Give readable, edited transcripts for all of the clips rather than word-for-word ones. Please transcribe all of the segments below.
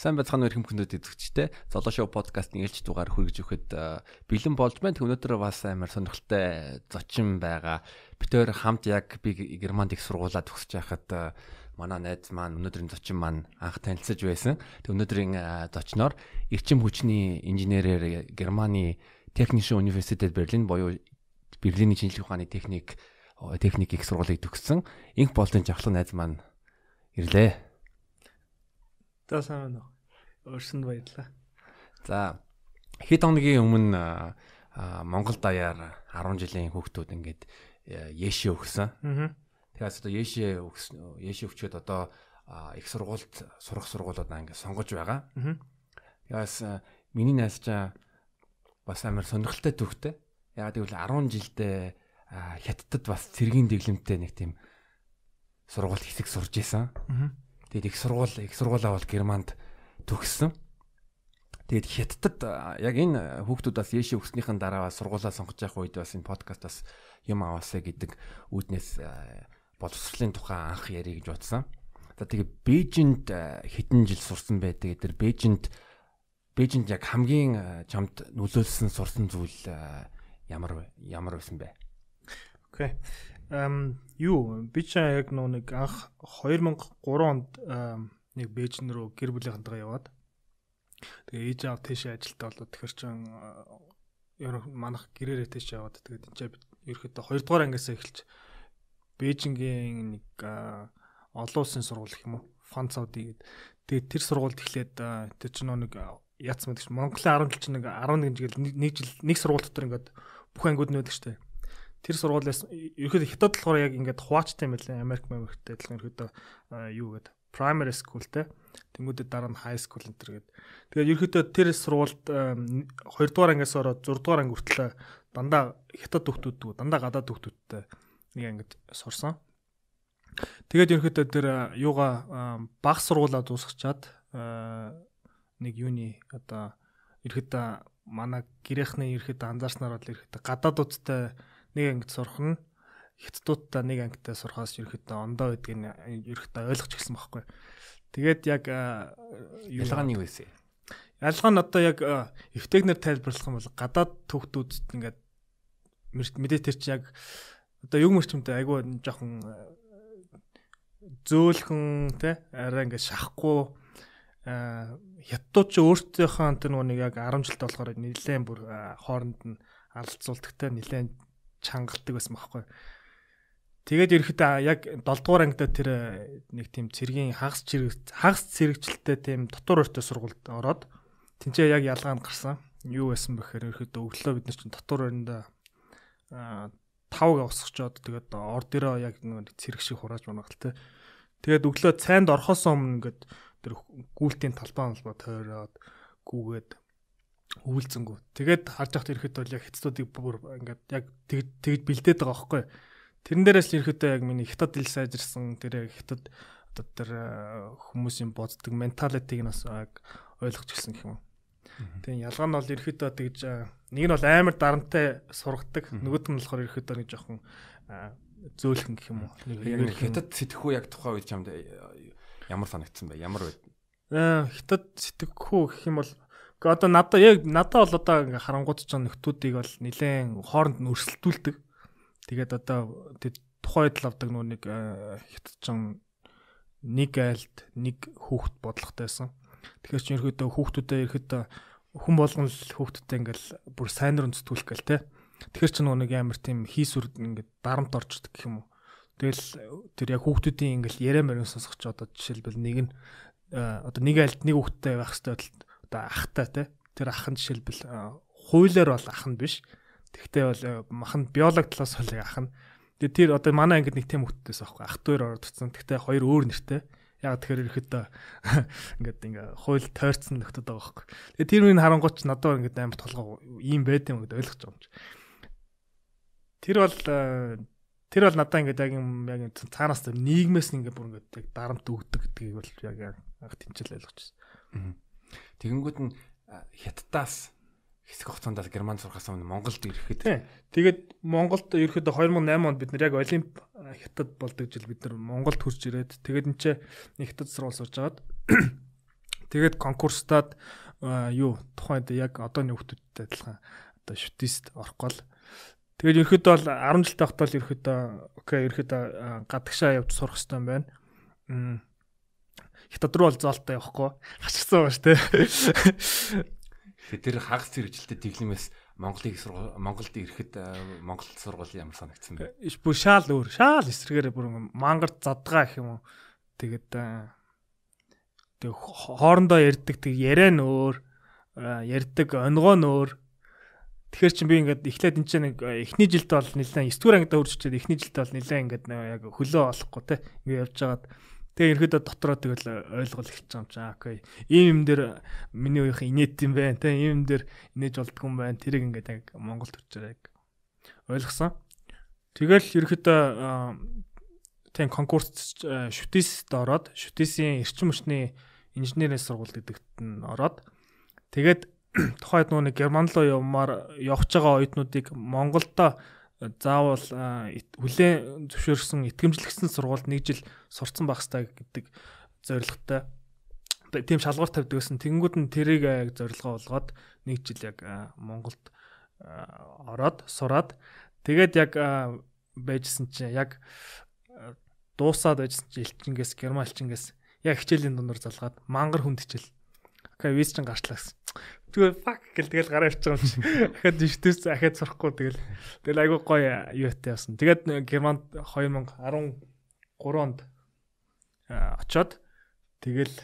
Сайн байцгаана уу хүмүүс эзэгчтэй. Золоо шоу подкастын ээлж дугаар хүргэж өгөхөд бэлэн болж байна. Өнөөдөр бас амар сонирхолтой зочин байгаа. Битээр хамт яг би Германд их сургуулаа төгсөж байхад манай найз маань өнөөдрийн зочин маань анх танилцж байсан. Тэг өнөөдрийн зочноор эрчим хүчний инженерээр Германы Technische Universität Berlin буюу Берлиний шинжлэх ухааны техник их сургуулийг төгссөн. Инх болон жавхлаг найз маань ирлээ. За сайн байна уу. Өөрсөнд баярлалаа. За хэд хоногийн өмнө Монгол даяар 10 жилийн хүүхдүүд ингээд Яшээ өгсөн. Тэгээс одоо Яшээ өгчөөд одоо их сургуульд сурах сургуулиудаа ингээд сонгож байгаа. Тэгээс миний найз чаа бас амар сонирхолтой түүхтэй. Ягаад гэвэл 10 жилдээ Хятадд бас цэргийн дэглэмтэй нэг тийм сургууль хэсэг сурж исэн. Тэгээд их сургуулаа бол Германд төгссөн. Тэгээд Хятадд яг энэ хүүхдүүд бас Яшээ өгснийхэн дараа сургуулаа сонгож явах үед бас энэ подкаст бас юм аваасаа гэдэг үүднээс боловсролын тухай анх ярих гэж бодсон. За тэгээд Бээжинд хэдэн жил сурсан бай. Тэгээд тэр Бээжинд яг хамгийн чамд нөлөөлсөн сурсан зүйл ямар байсан бэ? Окей. Би ч яг нэг анх 2003 онд нэг Бээжин рүү гэр бүлийнхэнтэйгээ яваад тэгээ ээж аав тийшээ ажилтаа болоод тэгэхэр чин манах гэрээрээ тийшээ яваад тэгээд энэ чинь ерөөхдөө 2 дугаар ангиас эхэлж Бээжингийн нэг олон улсын сургууль гэх юм уу Фанцауди гэдэг. Тэгээд тэр сургуульд эхлээд тэр чинь нэг яц мэд гэж Монголын 10 жил чинь нэг 11 жил нэг сургууль дотор ингээд бүх ангиуд нөөдөг штэ. Тэр сургуулиас ерөөхдөө Хятад болохоор яг ингээд хуваачтай юм байлаа. Америктэй адилхан ерөөхдөө юу гэдэг primary schoolтэй. Тэнгүүдэд дараа нь high school энэ төр гэдэг. Тэгээд ерөөхдөө тэр сургуульд 2 дугаар ангиас ороод 6 дугаар анги хүртэл дандаа Хятад хүүхдүүд, дандаа гадаад хүүхдүүдтэй нэг ангид сурсан. Тэгээд ерөөхдөө тэр юугаа бага сургуулаа дуусгачаад нэг юуны одоо ерөөхдөө манай гэрээхний ерөөхдөө анзаарснаар бол ерөөхдөө гадаадуудтай нэг ангид сурах нь Хятадуудтай нэг ангитай сурахаас ерөөхдөө ондоо байдгийг ерөөхдөө ойлгож гисэн байхгүй. Тэгээд яг ялгаа нь юу вэ? Ялгаа нь одоо яг эвтээгнэр тайлбарлах юм бол гадаад хүүхдүүд ингээд мэдээ тэр чи яг одоо юг мөрчмөнтэй айгүй жоохон зөөлхөн те арай ингээд шахахгүй хятадууд ч өөртөөхөө тэр нэг яг 10 жилтэй болохоор нэлээд бүр хооронд нь алцуулдагтай нэлээд чангалдаг байсан байхгүй. Тэгээд ерөөхдөө яг 7 дугаар ангидаа тэр нэг тийм цэргийн хагас цэрэгчлэлтэй тийм дотор өртөө сургуульд ороод тэнцээ яг ялгаанд гарсан. Юу байсан бэхээр ерөөхдөө өглөө бид нар чинь дотор өрөндөө 5-г авсгачоод тэгээд ордероо яг нэг цэрэг шиг хурааж унагтал те. Тэгээд өглөө цайнд орохоос өмнө ингээд тэр гүйлтийн талбай тойроод гүүгээд үүлзэнгүү. Тэгээд харж байхад ерөөхдөө яг хятадуудыг бүр ингээд яг тэгж бэлдээд байгаа байхгүй. Тэрэн дээрээс л ерөөхдөө яг миний хятад хэл сайжирсан тэр хятад одоо тэр хүмүүсийн боддог менталитиг нь бас ойлгож гисэн гэх юм. Тэгээ ялгаа нь бол ерөөхдөө тэгж нэг нь бол амар дарамтай сургадаг, нөгөөд нь болохоор ерөөхдөө нэг жоохон зөөлхөн гэх юм уу. Нэг хятад сэтгэхүй яг тухайн үед чамд ямар санагдсан бэ? Ямар байд? Хятад сэтгэхүй гэх юм бол одоо надад бол одоо ингээ харангууд ч нөхдүүдийг бол нэлээд хооронд нь өрсөлдүүлдэг. Тэгээд одоо тухайн үед л авдаг нэг хятад ч нэг айлд нэг хүүхэд бодлоготойсэн. Тэгэхээр чи ерөөдөө хүүхдүүдэд ерөөдөө хүн болгон л хүүхдүүдэд ингээл бүр сайнэр өнцтгүүлэх гээл те. Тэгэхээр чи нэг амар тийм хийсүр ингээд дарамт орчдөг гэх юм уу. Тэгэл тэр яг хүүхдүүдийн ингээл яриа мэрэн сонсох ч одоо жишээлбэл нэг нь одоо нэг айлд нэг хүүхэдтэй байх хэвээр одоо ахтай те. Тэр ах нь жишээлбэл хуулиар бол ах нь биш. Тэгтээ бол махан биологи талаас бол ах нь. Тэгээд тэр одоо манай ангид нэг тийм хүүхдтэйс аахгүй. Ах 2 ордогдсон. Тэгтээ 2 өөр нэртэй. Яг тэгэхээр ирэхэд ингээ хууль тойрцсон нөхдөд байгаа байхгүй. Тэгээд тэр үеийн харангуйч надад ингээ амар толгоо ийм байд юм гэдээ ойлгож байгаа юм чи. Тэр бол надад ингээ яг цаанаас нийгмээс ингээ бүр ингээ дарамт өгдөг гэдгийг бол яг тэнцэл ойлгож байна. Тэгэнгүүт нь Хятадаас хэсэг хугацаанд Германд сурахаас өмнө Монголд ирэхэд тэгээд Монголд ерөөхдөө 2008 онд бид нар яг Олимп Хятад болдог жил бид нар Монголд хурж ирээд тэгээд энэ Хятад сургууль сурж агаад Тэгээд конкурстад тухайд яг одооний хүмүүстэй адилхан одоо шүтист орохгүй л. Тэгээд ерөөхдөө бол 10 жилтэй байхдаа л ерөөхдөө гадагшаа явж сурах хэрэгтэй юм байна. Хятад руу бол зоолтой явахгүй. Хашгирсан байгаа шүү дээ. Тэр хагас зэрэгжилтэй тэглэмээс Монголд ирэхэд Монгол сургууль ямар санагдсан бэ? Бүр шаал эсрэгээр бүр мангарт задгаа гэх юм уу. Тэгээд хоорондоо ярьдаг яриа нь өөр, ярьдаг онгоо нь өөр. Тэгэхээр чи би ингээд эхлээд энэ чинь эхний жилд бол нэлээд 9 дугаар ангидаа үржчихэд эхний жилд бол нэлээд ингээд яг хөлөө олохгүй те ингээд явж байгаад тэгээ ерөөдөө дотроо тэгэл ойлгол эхэлж байгаа юм чаа. Окей. Ийм юм дээр миний үеийнх инээд юм байна. Тэ ийм юм дээр инээж болдгоо юм байна. Тэрийг ингээд яг Монголд төрчээр яг ойлгосон. Тэгэл ерөөдөө тэн конкурс шүтист ороод шүтисийн эрчим хүчний инженерийн сургууль гэдэгт нь ороод тэгээд тухайд нэг Герман руу явж байгаа оюутнуудыг Монголдо заавал хүлээн зөвшөөрсөн итгэмжлэгдсэн сургуульд 1 жил сурцсан байх хэрэгтэй гэдэг зорилготой. Тийм шалгуур тавьдаг гэсэн. Тэнгүүд нь тэрийг яг зорилгоо болгоод 1 жил яг Монголд ороод сураад тэгээд яг байжсэн чинь яг дуусаад байжсэн чинь элчингээс герман элчингээс яг хичээлийн дундор залгаад мангар хүнд хичээл. Окей, виз чинь гарчлаа гэсэн. Тэгээ фак гэл тэгэл гараа явчих юм чи. Дахиад диштэс ахаад сурахгүй тэгэл айгүй гоё юутай явсан. Тэгээд Германд 2013 онд очоод тэгэл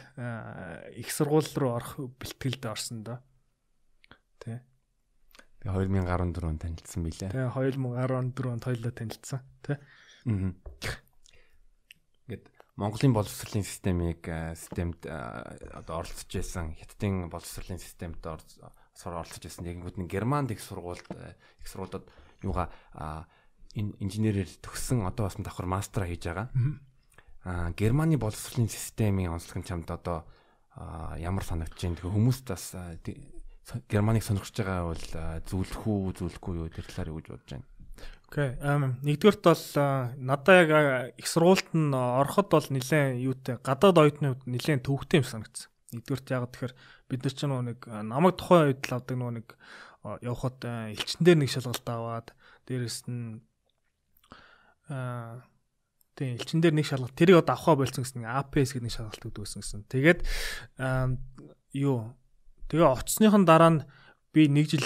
их сургууль руу орох бэлтгэлд орсон доо. Тэ. Тэгээ 2014 онд танилцсан билээ. Тэ 2014 онд хоёулаа танилцсан. Тэ. Ингээд Монголын боловсролын системд одоо оролцож байсан, Хятадын боловсролын системд оролцож байсан. Тэгэнгүүт нь Германд их сургуулиуд юугаа инженерээр төгссөн одоо бас давхар мастера хийж байгаа. Германы боловсролын системийн онцлог нь чамд одоо ямар санагдаж байна? Тэгэхээр хүмүүст бас Германыг сонирхож байгаа бол зөвлөхгүй юу тэр талаар юу гэж бодож байна? Окей. Нэгдүгээрт бол надаа яг их сургуульд нь ороход бол нэлээд юутай гадаад оюутнууд нэлээд төвөгтэй юм санагдсан. Нэгдүгээрт яг тэгэхээр бид нар ч нэг намайг тухайн үед л авдаг нэг явхад элчин дээр нэг шалгалт аваад дээрэс нь тийм элчин дээр нэг шалгалт тэрийг одоо авахаа болсон гэсэн APS гэдэг нэг шалгалт өгдөгсөн гэсэн. Тэгээд тэгээ очсныхан дараа нь би 1 жил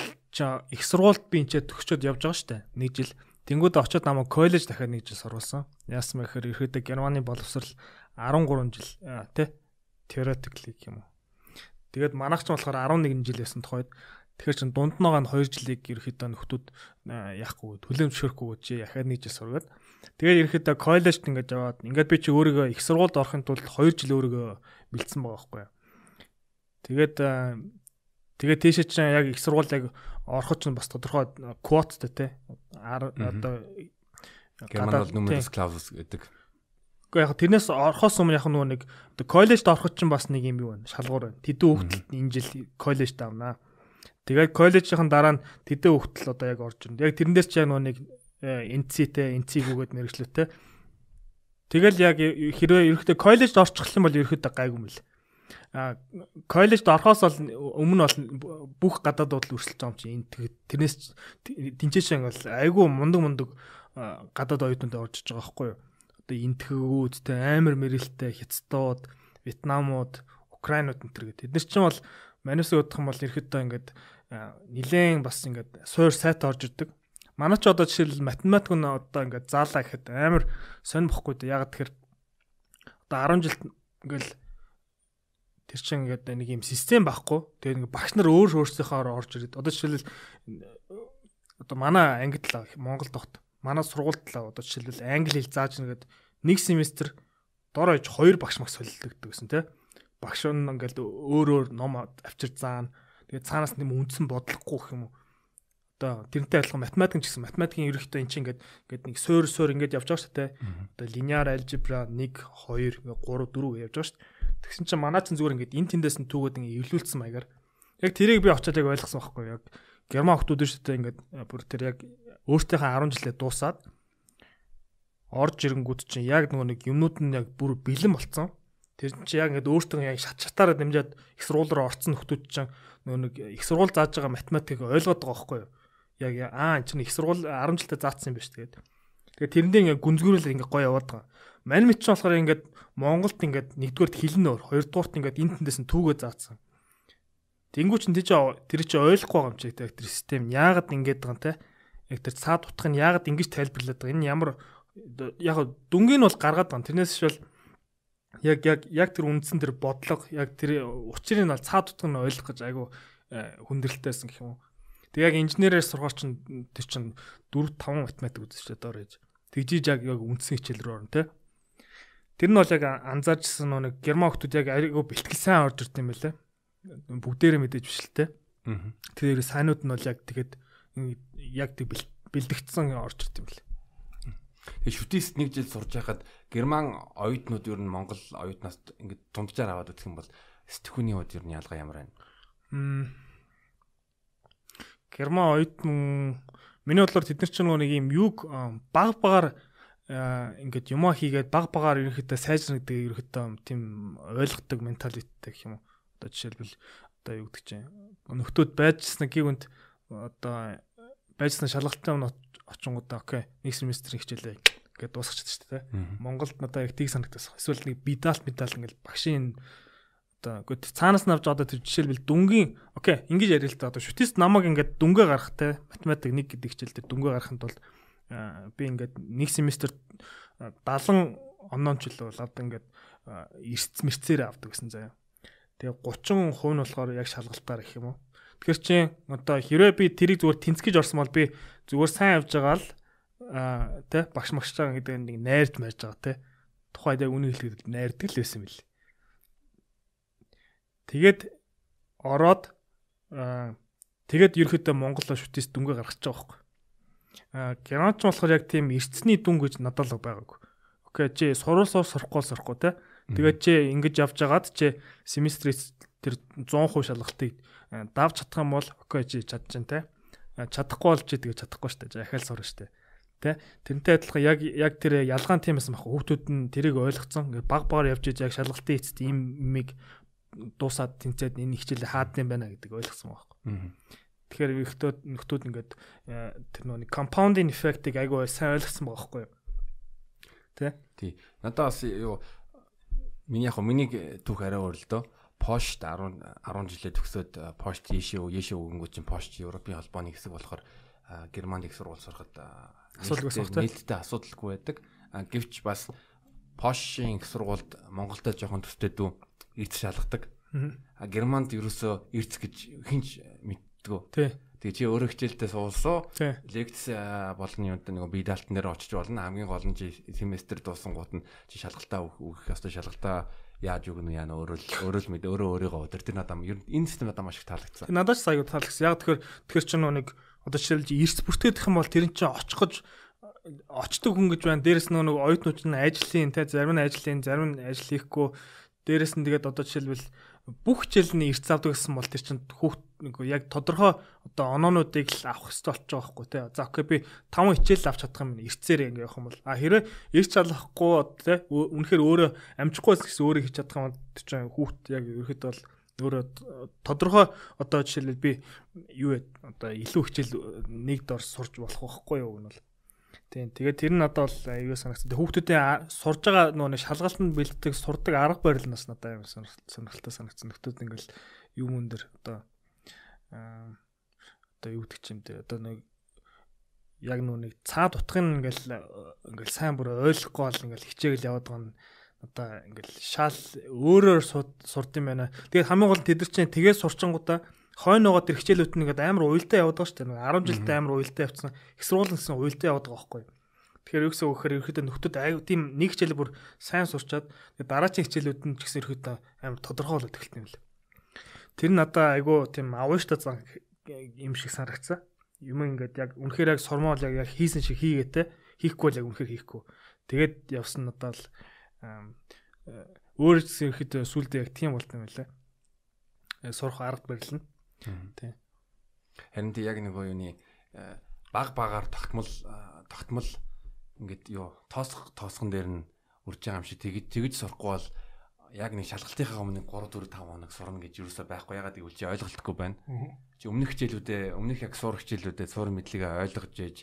их сургуульд би энэ төгсчөөд явж байгаа штэ. 1 жил тэнгууд очиод намайг коллеж дахиад 1 жил сурвалсан. Яасан бэ гэхээр ерөөдөө Германы боловсрал 13 жил тий theoretically юм уу. Тэгээд манайх ч болохоор 11 жил байсан тухайд тэгэхээр чин дунд нь байгаа нь 2 жилийг ерөөдөө нөхдүүд яахгүй төлөмжшөрөхгүй чи дахиад 1 жил сургаад тэгээд ерөөдөө коллежд ингэж яваад ингээд би чи өөрийгөө их сургуульд орохын тулд 2 жил өөрийгөө бэлдсэн байгаа байхгүй. Тэгээд тийшээ чинь яг их сургууль яг ороход чинь бас тодорхой квоттой те. Одоо Германд бол numerus clausus гэдэг. Гэхдээ яг тэрнээс орохоос өмнө яг нэг коллежд ороход чинь бас нэг юм юу вэ? Шалгуур байна. Тэдэн хүүхдэлд энэ жил коллежд авнаа. Тэгээд коллежийн дараа нь тэдэн хүүхдэл одоо яг орж ирнэ. Яг тэрнээс ч яг нэг NC-тэй, NC-гүйгээд мэрэгчлээ те. Тэгэл яг хэрвээ ерөөхдөө коллежд орчих юм бол ерөөхдөө гайгүй мэл. Коллежд орохоос бол өмнө бол бүх гадаадууд л өрсөлдөж байгаа юм чи. Тэрнээс тэнцээш ингээл айгүй мундаг гадаад оюутнууд орж иж байгаа байхгүй юу. Одоо энтхэгүүд те амар мэрэлтэй Хятадууд, Вьетнамууд, Украинууд энэ төр гэдэг. Тэд нар чинь бол манайс удах юм бол ерөөхдөө ингээд нилээн бас ингээд суур сайт орж ирдэг. Манай ч одоо жишээл математик нь одоо ингээд заалаа гэхэд амар сонирхгүй дээ. Яг тэгэхээр одоо 10 жилд ингээл тэр чинь ингээд нэг юм систем байхгүй. Тэгээ нэг багш нар өөрсдийнхөө орж ирээд одоо жишээлбэл одоо манай ангид л Монгол тогт манай сургуульд л одоо жишээлбэл англи хэл зааж нэгэд нэг семестр дор хаяж 2 багш мах солилдогддог гэсэн тий. Багш нь ингээд өөр ном авчир заана. Тэгээ цаанаас нэм үндсэн бодлохгүй гэх юм уу. Одоо тэрнтэй адилхан математик ч гэсэн математикийн ерөнхийдөө эн чинь ингээд нэг суур ингээд явж байгаа шүү дээ. Одоо линеар алгебра 1 2 3 4 явж байгаа шүү. Тэгсэн чинь манай ч зүгээр ингээд эн тэндээс нь түүгээд ингээд эвлүүлсэн маягаар яг тэрийг би очиад яг ойлгосон байхгүй яг герман хүмүүс шүү дээ ингээд бүр тэр яг өөртөөхөө 10 жилээ дуусаад орж ирэнгүүт чинь яг нэг юмнууд нь яг бүр бэлэн болцсон. Тэр чинь яг ингээд өөртөө яг шатаараа дэмжиад их сургууль руу орсон нөхдүүд чинь нэг их сургууль зааж байгаа математикийг ойлгоод байгаа байхгүй юу? Яг энэ чинь их сургууль 10 жилдээ заасан юм ба шүү тэгээд. Тэгээд тэрэндээ ингээд гүнзгүүрэл ингээд гоё яваад байгаа. Мань мэд чинь болохоор ингээд Монголд ингээд нэгдүгээрт хэлнэ өөр, хоёрдугаарт ингээд энэ тэндээс нь түүгээ заасан. Тэнгүү чинь тэр чинь ойлгохгүй байгаа юм чи тэр систем яагаад ингэж байгаа юм те? Яг тэр цаад утгах нь яагаад ингэж тайлбарлаад байгаа? Энэ ямар яг дүнгийн нь бол гаргаад байгаа. Тэрнээс шил яг тэр үндсэн тэр бодлого яг тэр учрыг нь бол цаад утгах нь ойлгох гэж айгу хүндрэлтэйсэн гэх юм уу. Тэг яг инженерээр сургаар чинь тэр чинь 4-5 математик үзэж чадаар байж. Тэгжиж яг үндсэн хичээл рүү орно те. Тэр нь бол яг анзаарчсан нэг герман хүмүүс яг айгу бэлтгэл сайн орж ирд юм байлаа. Бүгдээрээ мэдээж биш л те. Тэгэхээр сайнууд нь бол яг тэгээд яг тэг бэлдэгдсэн орж ирд юм бэл. Тэгээ шүтээст нэг жил сурж байхад герман оюутнууд ер нь монгол оюутнаас ингээд дунджаар аваад өгөх юм бол сэтгүүний хувьд ер нь ялгаа ямар байна? Герман оюутан миний бодлоор тэд нар ч нэг юм юг багаар ингээд юмаа хийгээд багаар ерөнхийдөө сайжрна гэдэг ерөнхийдөө тийм ойлгодог менталитет гэх юм уу. Одоо жишээлбэл одоо юу гэдэг чинь нөхдүүд байжсан гівэнд одоо байжсан шалгалтын өмнө очингуудаа окей нэг семестр хичээлээ ингээд дуусгачихсан шүү дээ. Монголд надаа яг тийг санагдсан. Эсвэл нэг медаль ингээд багшийн одоо үгүй цаанаас нь авч одоо тэр жишээлбэл дүнгийн окей ингэж ярил л да одоо шүтээс намайг ингээд дүнгээ гаргах те математик 1 гэдэг хичээл дээр дүнгээ гаргахын тулд би ингээд нэг семестр 70 оноо ч л бол одоо ингээд эрс мэрцээр авдаг гэсэн заяа. Тэгээ 30% нь болохоор яг шалгалтаар гэх юм уу. Тэгэхээр чи одоо хэрвээ би тэрийг зүгээр тэнцгэж орсон бол би зүгээр сайн явж байгаа л тэ багш магш байгаа гэдэг нэг найрж марж байгаа тэ. Тухайд яг үнийг хэлэхэд найрдаг л байсан мэл. Тэгээд ороод тэгээд ерөөхдөө Монголоо шүтээс дүнгээ гаргаж байгаа байхгүй. Германч болохоор яг тийм эртсний дүн гэж надад л байгаагүй. Окей чи сурахгүй тэ. Тэгээд чи ингэж явж байгаад чи семестрээс тэр 100% шалгалтыг давж чадах юм бол окей чи чадчихна те. Чадахгүй бол чи тэгээд чадахгүй шүү дээ. Ахаал сурна шүү дээ. Тэ? Тэрнтэй адилхан яг тэр ялгаан тийм байсан байхгүй. Хүүхдүүд нь тэрийг ойлгоцсон. Ингээд багаар явж иж яг шалгалтын эцэст ийм юмыг дуусаад тэнцээд энэ хичээлээ хаад юм байна гэдэг ойлгосон байхгүй. Тэгэхээр нөхдүүд ингээд тэр нэг compounding effect-ийг айгүй сайн ойлгосон байгаа байхгүй юу? Тэ? Тий. Надад бас юу миний түүх арай өөр л дөө. Пошт 10 жилээ төгсөөд пошт Ешөө өгөнгөө чинь пошт Европын холбооны хэсэг болохоор Германд их сургууль сурахад нээлттэй асуудалгүй байдаг. Гэвч бас Пошийн их сургуульд Монголтой жоохон төстэй дүү эрц шалгадаг. Германд ерөөсөө эрц гэж хинч мэддэггүй. Тэгээ чи өөрөө хичээлдээ суулсан. Лекц болны юунд нэг бие даалтан дээр очиж болно. Хамгийн гол нь чи семестр дуусангууд нь чи шалгалтаа өгөх ёстой шалгалтаа яаж өгнө яана өөрөө л мэд өөрийгөө өдөр тэр надад энэ систем надад маш их таалагдсан. Надад ч аягүй таалагдсан. Яг тэгэхээр ч нэг одоо жишээлбэл эрс бүртгэх юм бол тэр нь чи очдог хүн гэж байна. Дээрэс нэг оюутнууд нь ажлын те зарим нь ажлын зарим нь ажил хийхгүй. Дээрэс нь тэгээд одоо жишээлбэл бүх хичээлний эрс авдаг гэсэн бол тэр чинь хүүхд яг тодорхой одоо оноонуудыг л авах хэрэгтэй болчих жоох байхгүй те. За окей би 5 хичээл авч чадах юм эрсээр ингэ явах юм бол хэрэг эрс залахгүй те үнэхээр өөрөө амжихгүй гэсэн өөрөө хийж чадах юм тэр чинь хүүхд яг ерөөхдөө бол өөрөө тодорхой одоо жишээлбэл би юу одоо илүү хичээл нэг дор сурж болох байхгүй юу гэнэ бол. Тийм. Тэгээд тэр нь надад бол аюу санагдсан. Хүүхдүүдийн сурж байгаа нөгөө шалгалтанд бэлддэг сурдаг арга барил нас надад аюу сонирхолтой санагдсан. Нөхдүүд ингээл юм өндөр одоо юу гэдэг юм те одоо нэг яг нэг цаад утгын ингээл сайн бүр ойлгохгүй бол ингээл хичээгэл яваад байгаа нь одоо ингээл шал өөрөөр сурд юм байна. Тэгээд хамгийн гол нь тэд нар чинь тэгээ сурчингуудаа хойноогоо тэр хичээлүүд нь ингээд амар уйлдаа яваад байгаа шүү дээ. 10 жилдээ амар уйлдаа явцсан. Их сургууль гэсэн уйлдаа яваад байгаа байхгүй. Тэгэхээр юу гэсэн өгөхөр ерөөхдөө нөхдүүд аюу тийм нэг хичээлээ бүр сайн сурчаад дараагийн хичээлүүд нь ч гэсэн ерөөхдөө амар тодорхой болоод эхэлт юм л. Тэр надаа айгу тийм авууштай зан юм шиг санагдсан. Юм ингээд яг үнэхээр яг сормоол яг хийсэн шиг хийгээтэй. Хийхгүй бол яг үнэхээр хийхгүй. Тэгээд явсан надад л өөр гэсэн ерөөхдөө сүулдэ яг тийм болт юм байлаа. Сурах арга барил нь. Тийм. Харин тийм яг нэг юуны багаар тогтмол ингээд юу тоосгон дээр нь үрж байгаа юм шиг тэгж сурахгүй бол яг нэг шалгалтынхаа өмнө 3 4 5 хоног сурна гэж юусаа байхгүй. Ягаад гэвэл чи ойлголтгүй байна. Чи өмнөх яг сурах хичээлүүдэд сурах мэдлэгээ ойлгож ээж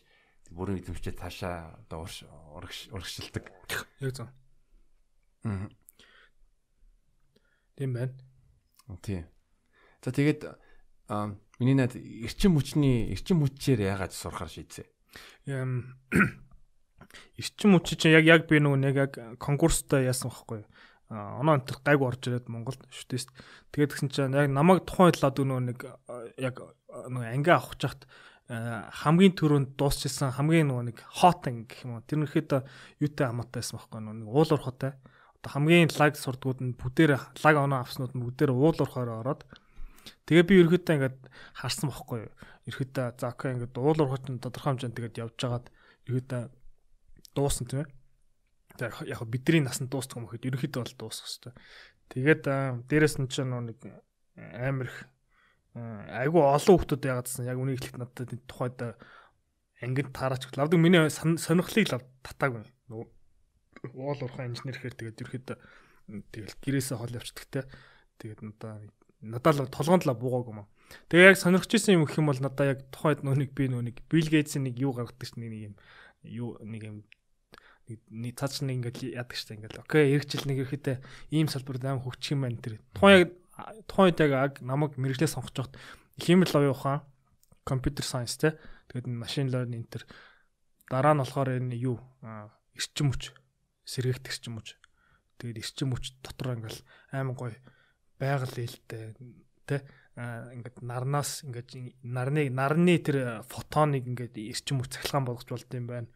бүрэн эзэмшчээ цаашаа одоо урагшилдаг. Яг зөв. Тийм байна. Тийм. За тэгээд миний над эрчим хүчээр яагаад сурахаар шийдсэн? Эрчим хүч чинь яг би нэг яг конкурстай яасан байхгүй. Оноо энэ гайг орж ирээд Монголд шүтээс. Тэгээд гисэн чинь яг намайг тухайн талаад нэг яг нэг анги авах чахт хамгийн түрүүнд дуусчихсан хамгийн нэг хот анги гэх юм уу. Тэр нэхэд юутай хамаатай байсан байхгүй нэг уул уурхатай. Одоо хамгийн лаг сурдгууд нь бүгдээр лаг оноо авснууд нь бүгдээр уул уурхаар ороод тэгээ би ерөөхдөө ингээд харсан байхгүй юу. Ерөөхдөө за окей ингээд уул уурхач нь тодорхой хэмжээнд тэгээд явж байгаад ерөөхдөө дуусна тийм ээ. Тэгээ яг бидний насанд дуусах юм гэхэд ерөөхдөө бол дуусах хэрэгтэй. Тэгээд дээрэс нь ч нэг амар их айгүй олон хүмүүс яагаадсан яг үнийг хэлэхэд надад тухайд ангид таараач лавдаг миний сонирхлыг татаагүй. Уул уурхай инженер гэхээр тэгээд ерөөхдөө тэгэл гэрээсээ хол явчихдаг те. Тэгээд надад л толгоонд л буугаагүй юм. Тэгээ яг сонирхож исэн юм гэх юм бол надад яг тухайд нэг Bill Gates-ийн нэг юу гаргадаг ш нэг юм цаач нэг ингээд яадаг штэ ингээд окей эргэжил нэг ирэхдээ ийм салбарт аим хөгжих юм байна тэр. Тухайн үед яг намайг мэрэгчлээ сонгож байхад химэл лавын ухаан, компьютер сайенс те. Тэгээд машин learning энэ төр дараа нь болохоор энэ юу эрчим хүч, сэргээгт эрчим хүч. Тэгээд эрчим хүч дотор ингээл аймаг гоё байгаль ээлтэй те ингээд нарнаас ингээд нарны тэр фотоныг ингээд эрчим хүч цахилгаан болгож болд юм байна.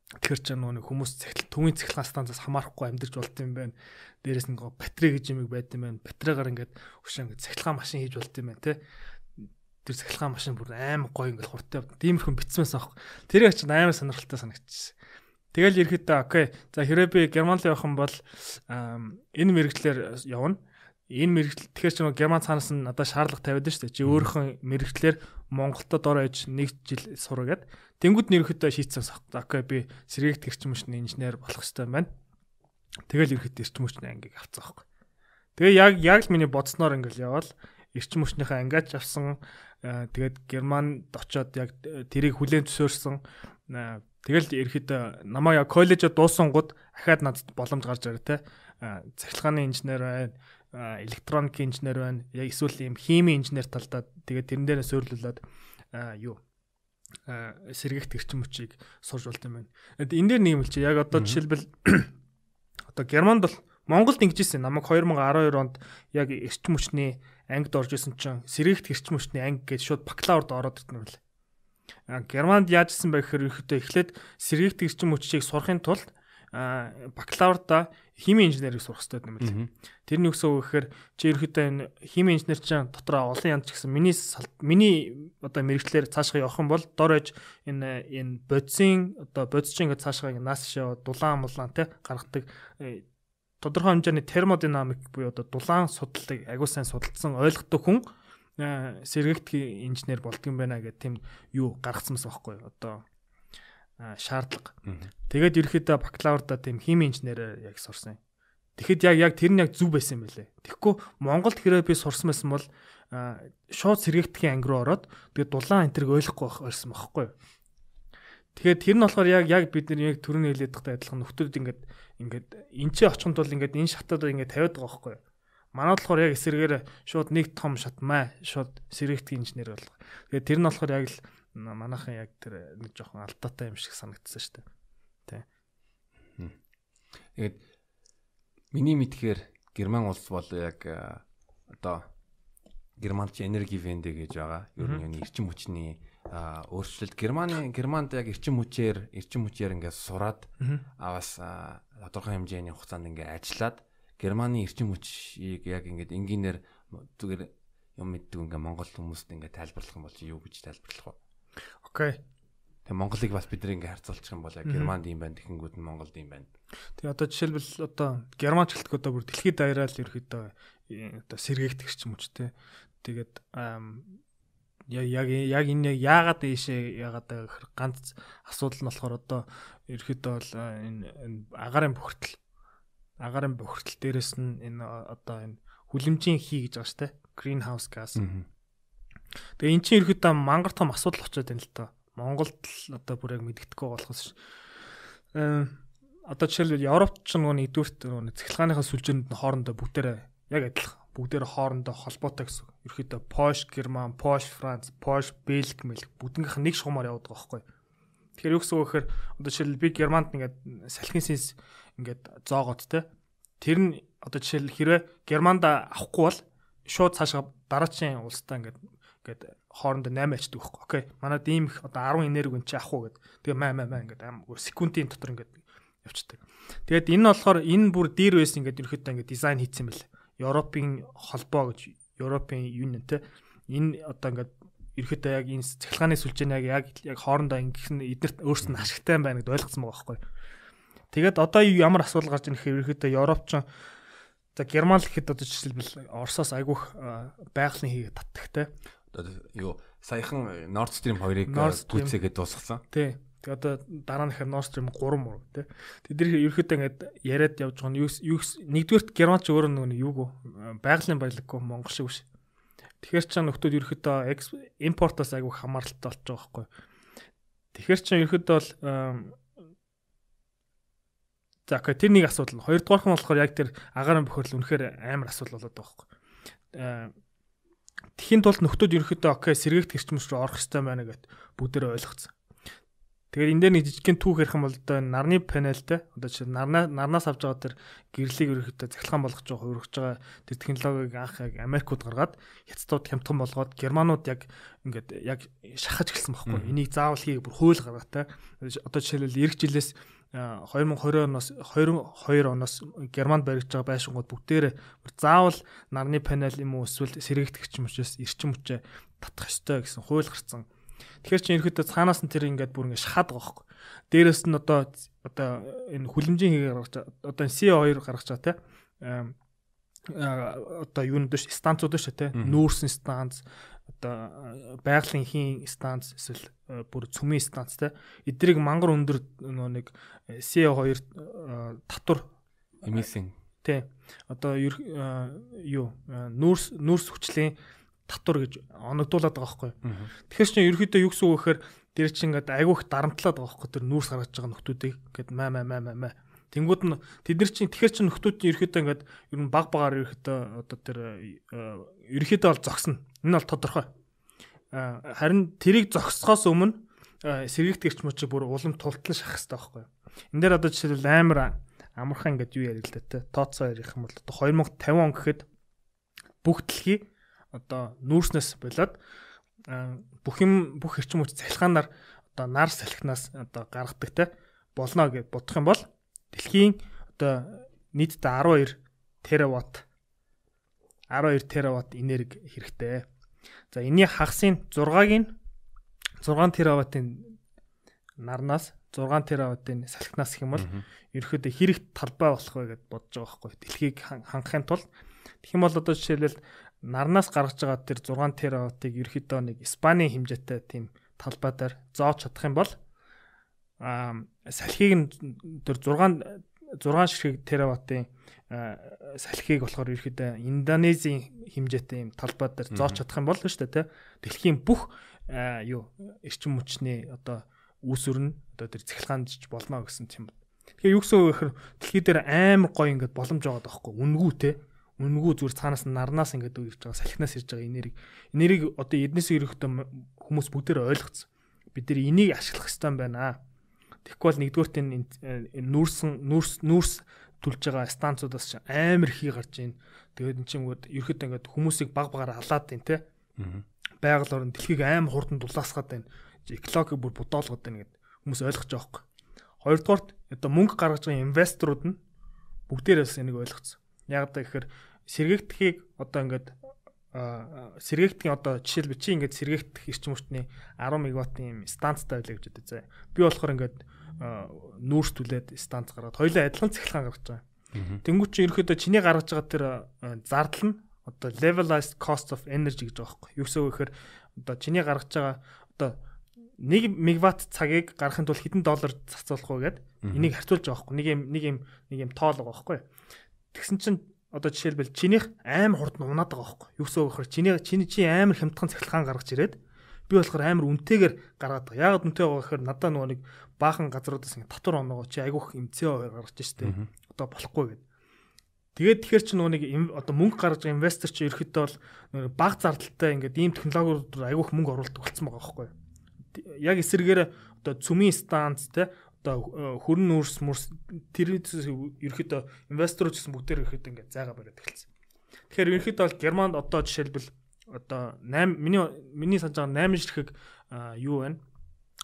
Тэгэхээр ч нэг хүмүүс төвийн цахилгаан станцаас хамаарахгүй амьдарч болд юм байна. Дээрээс нь батарей гэж юм байд юм байна. Батарейгаар ингээд хөшөө ингээд цахилгаан машин хийж болд юм байна те. Тэр цахилгаан машин бүр аймаг гоё ингээд хурдтай тиймэрхэн битсмээс аахгүй. Тэр яг ч аймаг сонирхолтой санагдчихсэн. Тэгэл ирэхэд окей. За хэрэг би Германд явах юм бол энэ мэрэгчлэр явна. Энэ мэрэгчлэр тэгэхээр ч нэг Герман цаанаас нь надад шаардлага тавиад шүү дээ. Чи өөрийнхөө мэрэгчлэр Монголдо дор ээж 1 жил сураад тэнгууд нэрхэдээ шийдсэн. Окей би сэргээгт эрчим хүчний инженер болох хэрэгтэй байна. Тэгэл ирэхэд эрчим хүчний ангийг авцсан байхгүй. Тэгээ яг л миний бодсноор ингээл явал эрчим хүчнийхээ ангиач авсан. Тэгээд Германд очоод яг тэрийг хүлээн зөвшөөрсөн. Тэгэл ирэхэд намайг яг коллежид дуусангууд ахаад надад боломж гарч ирээ те. Цахилгааны инженер байна. Электроник инженер байна. Яг эсвэл юм хими инженер талдаа тэгээд тэрэн дээрээ суйрлуулад сэргээгт эрчим хүчийг сурж болт юм байна. Энэ дээр нэг юм хэлчих. Яг одоо жишээлбэл одоо Германд бол Монголд ингэжсэн. Намайг 2012 онд яг эрчим хүчний ангид орж исэн чинь сэргээгт эрчим хүчний анги гэж шууд бакалаврд ороод ирсэн юм байна. Германд яажсэн бэ гэхээр ихэдээ эхлээд сэргээгт эрчим хүчийг сурахын тулд бакалаврда хими инженерийг сурах хэрэгтэй юм байна. Тэрний үгсөө гэхээр чи ерөөхдөө энэ хими инженер чинь дотроо олон янз ч гэсэн миний одоо мэрэгчлэр цаашгаа явах юм бол дор ээж энэ бодисын ингээд цаашгаа ингээд нас шаа дулаан мулаан те гаргадаг тодорхой хэмжээний термодинамик буюу одоо дулаан судлалыг агүй сайн судалсан ойлгодог хүн сэргээгт инженер болдго юм байна гэх тийм юу гаргацсан байхгүй одоо шаардлага. Тэгээд ерөөхдөө бакалаврда тийм хими инженерээр яг сурсан. Тэгэхэд яг тэр нь яг зөв байсан юм байлээ. Тэгэхгүй Монголд хэрэг би сурсан байсан бол шууд сэргээгтийн анги руу ороод тэгээд дулаан энтерг ойлгохгүй байсан байхгүй юу. Тэгэхээр тэр нь болохоор яг бид нар яг төрөний хэлээд байхдаа адилхан нөхдүүд ингээд энэ ч очихын тулд ингээд энэ шатад ингээд тавиад байгаа байхгүй юу. Манайд болохоор яг эсрэгээр шууд нэг том шатмаа шууд сэргээгтийн инженер болох. Тэгээд тэр нь болохоор яг л манайхан яг тэр нэг жоохон алдаатай юм шиг санагдсан шүү дээ. Тэ. Тэгээд миний мэдхээр Герман улс бол яг одоо Германч энерги венде гэж байгаа. Ер нь эрчим хүчний өөрчлөлт Германд яг эрчим хүчээр ингээд сураад аваас тодорхой хэмжээний хугацаанд ингээд ажиллаад Германы эрчим хүчийг яг ингээд энгийнээр зүгээр юм мэддэг ингээд Монгол хүмүүст ингээд тайлбарлах юм бол юу гэж тайлбарлах вэ? Окей. Тэгээ Монголыг бас бид нэг харьцуулчих юм бол яг Германд юм байна, тэгэнгүүт нь Монголд юм байна. Тэгээ одоо жишээлбэл одоо Германч гэлтэх одоо бүр дэлхийд даяараа л ерөөхдөө одоо сэргээгт эрчим хүчтэй. Тэгээд яг энэ яагаад ийшээ яагаад ганц асуудал нь болохоор одоо ерөөхдөө бол энэ агарын бохирдол агарын бохирдол дээрээс нь энэ одоо энэ хүлэмжийн хий гэж байгаа шүү дээ. Greenhouse gas. Тэгээ эн чинь ерөөдөө мангар том асуудал очоод байна л та. Монголд л одоо бүр яг мэддэхгүй болохоос одоо жишээлбэл Европт ч нэгдүгürt цахилгааныхаа сүлжээнд нь хоорондоо бүгдээрээ яг адилхан. Бүгдээрээ хоорондоо холбоотой гэсэн. Ерөөдөө Польш, Герман, Польш, Франц, Польш, Бельги, бүгднийх нэг шугамаар явдаг байхгүй. Тэгэхээр юу гэсэн үг гэхээр одоо жишээлбэл би Германд ингээд салхин сэнс ингээд зоогоод те. Тэр нь одоо жишээл хэрвээ Германд авахгүй бол шууд цаашаа дараачийн улстай ингээд хоорондоо 8 ачдаг байхгүй. Окей. Манайд ийм их одоо 10 энерги энэ чи авах уу гэд. Тэгээ маа ингээд секундын дотор ингээд явчихдаг. Тэгээд энэ болохоор энэ бүр дээр байсан ингээд ерөөхдөө ингээд дизайн хийсэн бэл. Европын холбоо гэж Европын Union те. Энэ одоо ингээд ерөөхдөө яг энэ цахилгааны сүлжээн яг хоорондоо ингэх нь эднэрт өөрсдөө нь ашигтай байна гэдээ ойлгоцсон байгаа байхгүй. Тэгээд одоо ямар асуудал гарч ирэх вэ ерөөхдөө Европч за Герман л гэхэд одоо жишээлбэл Оросоос айгүйх байгалийн хийгээд татдаг те. Юу саяхан Nord Stream 2-ыг гүйцээгээд дуусгасан. Тий. Тэгээ одоо дараа нь ихэр Nord Stream 3 мөр тий. Тэд нэр ерөөхдөө ингээд яриад явж байгаа нь юу нэгдүгээрт Герман ч өөрөө нөгөө юуг байгалийн баялаггүй Монгол шиг биш. Тэгэхээр ч нөхдүүд ерөөхдөө импортоос айгүй хамааралтай болж байгаа байхгүй. Тэгэхээр ч ерөөхдөө бол за тэр нэг асуудал. Хоёрдугаар нь болохоор яг тэр агарын бохирдол үнэхээр амар асуудал болоод байгаа байхгүй. Тэхийн тулд нөхдүүд ерөөхдөө окей сэргээгт гэрчмөс рүү орох хэрэгтэй байна гэд бүгдээрээ ойлгоцсон. Тэгэхээр энэ дээр нэг жижигхэн түүх ярих юм бол одоо нарны панелтэй одоо чи нарнаас авч байгаа тэр гэрлийг ерөөхдөө цахилгаан болгож байгаа хувиргаж байгаа тэр технологиг анх яг Америкууд гаргаад хятадууд хямдхан болгоод германууд яг ингээд яг шахаж эхэлсэн байхгүй. Энийг заавал хийх бүр хууль гаргатай. Одоо жишээлбэл эх жилээс 2022 оноос Германд баригдаж байгаа байшингууд бүгдээрээ заавал нарны панел юм уу эсвэл сэргээгт гэрчим учраас эрчим хүчээ татах ёстой гэсэн хууль гарсан. Тэгэхээр чи ерөөдөө цаанаас нь тэр ингээд бүр ингээд шахаад байгаа байхгүй. Дээрээс нь одоо энэ хүлэмжийн хийг гаргаж одоо CO2 гаргаж байгаа те. Одоо юунд дэш станцууд дэш те. Нүүрсэн станц одоо байгалийн хийн станц эсвэл бүр цөмийн станц те. Эдрийг мангар өндөр нэг CO2 татвар эмисэн. Тэ. Одоо юу нүүрс хүчлийн татвар гэж оногдуулаад байгаа байхгүй. Тэгэхээр чинь ерөөхдөө юу гэсэн үг гэхээр тэр чинь ингээд айгүйх дарамтлаад байгаа байхгүй тэр нүүрс гаргаж байгаа нөхдүүдийг ингээд маа. Тэнгүүд нь тэд нар чинь тэгэхээр чинь нөхдүүд чинь ерөөхдөө ингээд ер нь баг багаар ерөөхдөө одоо тэр ерөөхдөө бол зогсно. Энэ бол тодорхой. Харин тэрийг зогсохоос өмнө сэргээгт гэрчмөч бүр улам тултлан шахах хэрэгтэй байхгүй. Энд дээр одоо жишээлбэл амар амархан ингээд юу ярил л да те. Тооцоо ярих юм бол одоо 2050 он гэхэд бүх дэлхий одоо нүүрснээс болоод бүх эрчим хүч цахилгаанаар одоо нар салхинаас одоо гаргадаг те болно гэж бодох юм бол дэлхийн одоо нийтдээ 12 тераватт энерги хэрэгтэй. За энэний хагасыг 6 тераваттын нарнаас 6 тераваттын салхинаас гэх юм бол ерөөхдөө хэрэг талбай болох вэ гэж бодож байгаа байхгүй. Дэлхийг хангахын тулд тэгэх юм бол одоо жишээлбэл нарнаас гаргаж байгаа тэр 6 тераваттыг ерөөхдөө нэг Испаний хэмжээтэй тийм талбай дээр зоож чадах юм бол салхийг нь тэр 6 ширхэг тераваттын салхийг болохоор ерөөхдөө Индонезийн хэмжээтэй юм талбай дээр зоож чадах юм бол шүү дээ тэ дэлхийн бүх эрчим хүчний одоо үүсвэр нь одоо тэр цахилгаанд ч болно гэсэн юм. Тэгэхээр юу гэсэн үг гэхээр дэлхий дээр амар гоё ингээд боломж байгаа даахгүй үнгүү те. Үнгүү зүгээр цаанаас нь нарнаас ингээд ирж байгаа салхинаас ирж байгаа энерги одоо эднээс ирэхдээ хүмүүс бүгдээр ойлгоцсон. Бид нар энийг ашиглах хэрэгтэй байна. Тэгэхгүй бол нэгдүгээрт энэ нүүрс түлж байгаа станцуудаас амар хий гарч ийн. Тэгээд энэ чинь ерөөхдөө ингээд хүмүүсийг баг багаар халаад байна те. Байгаль орн дэлхийг амар хурдан дулаасгаад байна. Экологиг бүр бодоолгоод байна гэд хүмүүс ойлгож байгаа юм. Хоёрдугаарт одоо мөнгө гаргаж байгаа инвесторууд нь бүгдээрээс энийг ойлгоцсон. Яг гэхээр сэргээгдэхийг одоо ингээд сэргээгдэхийн одоо жишээлбэл чи ингээд сэргээгдэх эрчим хүчний 10 мегаваттын станцтай байлаа гэж бодъё заа. Би болохоор ингээд нүүрс түлээд станц гаргаад хоёулаа адилхан цахилгаан гаргаж байгаа. Тэнгүүт чи ерөөхдөө чиний гаргаж байгаа тэр зардал нь одоо levelized cost of energy гэж байгаа байхгүй. Юу гэсэн үг гэхээр одоо чиний гаргаж байгаа одоо 1 мегаватт цагийг гаргахын тулд хэдэн доллар зарцуулах вэ гэд энийг харьцуулж байгаа байхгүй. Нэг юм тоол байгаа байхгүй. Тэгсэн чинь одоо жишээлбэл чинийх амар хурд унаад байгаа байхгүй. Юу гэсэн үг вэ? Чи амар хямдхан цахилгаан гаргаж ирээд би болохоор амар үнэтэйгээр гаргаад байгаа. Яагаад үнэтэй байгаа гэхээр надад нөгөө нэг баахан газруудаас ингэ татвар оноогоо чи айгүйх эмцээ гаргаж штэ. Одоо болохгүй гэдэг. Тэгээд тэгэхээр чи нөгөө нэг одоо мөнгө гаргаж байгаа инвестор чи ерөөхдөө бол нөгөө баг зардалтай ингээд ийм технологиуд айгүйх мөнгө оруулдаг болсон байгаа байхгүй. Яг эсрэгээр одоо цүмийн станц те одоо хөрөн нүүрс тэр ерөөхдөө инвесторууд гэсэн бүгдээр ерөөхдөө ингээд зайгаа бариад эхэлсэн. Тэгэхээр ерөөхдөө бол Германд одоо жишээлбэл одоо 8 миний санаж байгаа 8 ширхэг юу байна?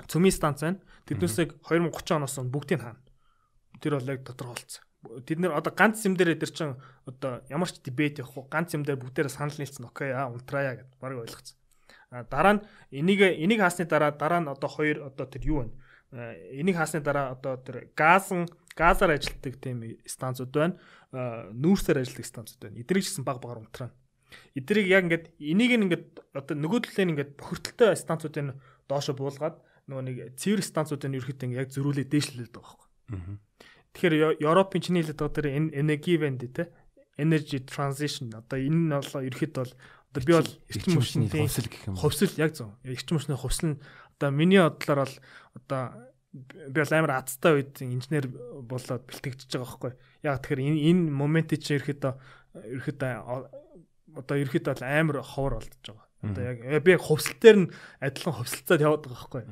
Цүмийн станц байна. Тэднээсээ 2030 оноос бүгдийг хаана. Тэр бол яг тодорхойлцсон. Тэд нэр одоо ганц юм дээр эдэр чин одоо ямар ч дебет явахгүй ганц юм дээр бүгдээрээ санал нийлсэн. Окей унтраяа гэд баг ойлгоцсон. Дараа нь энийг хаасны дараа нь одоо хоёр одоо тэр юу байна? Энийг хаасны дараа одоо тэр газаар ажилладаг тийм станцууд байна. Нүүрсээр ажилладаг станцууд байна. Эдрийг гэсэн баг-багаар унтрана. Эдрийг яг энийг ингээд одоо нөгөө төлөв ингээд бохирдолтой станцуудын доошо буулгаад нөгөө нэг цэвэр станцуудын ерөөхдөө яг зөрүүлээ дээшлүүлээд байгаа байхгүй. Тэгэхээр Европын чиний хэлээд байгаа тэр energy band те energy transition одоо энэ нь бол ерөөхдөө бол одоо би бол эрчим хүчний хувьсэл гэх юм. Хувьсэл яг зөв. Эрчим хүчний хувьсэл нь одоо миний бодлоор бол одоо би бол амар азтай үед инженер болоод бэлтгэж байгаа байхгүй. Яг тэгэхээр энэ моментыг чи ерөөхдөө одоо ерөөхдөө бол амар ховор болдож байгаа. Одоо яг би хувьсэл дээр нь адилхан хувьсалцаад яваад байгаа байхгүй.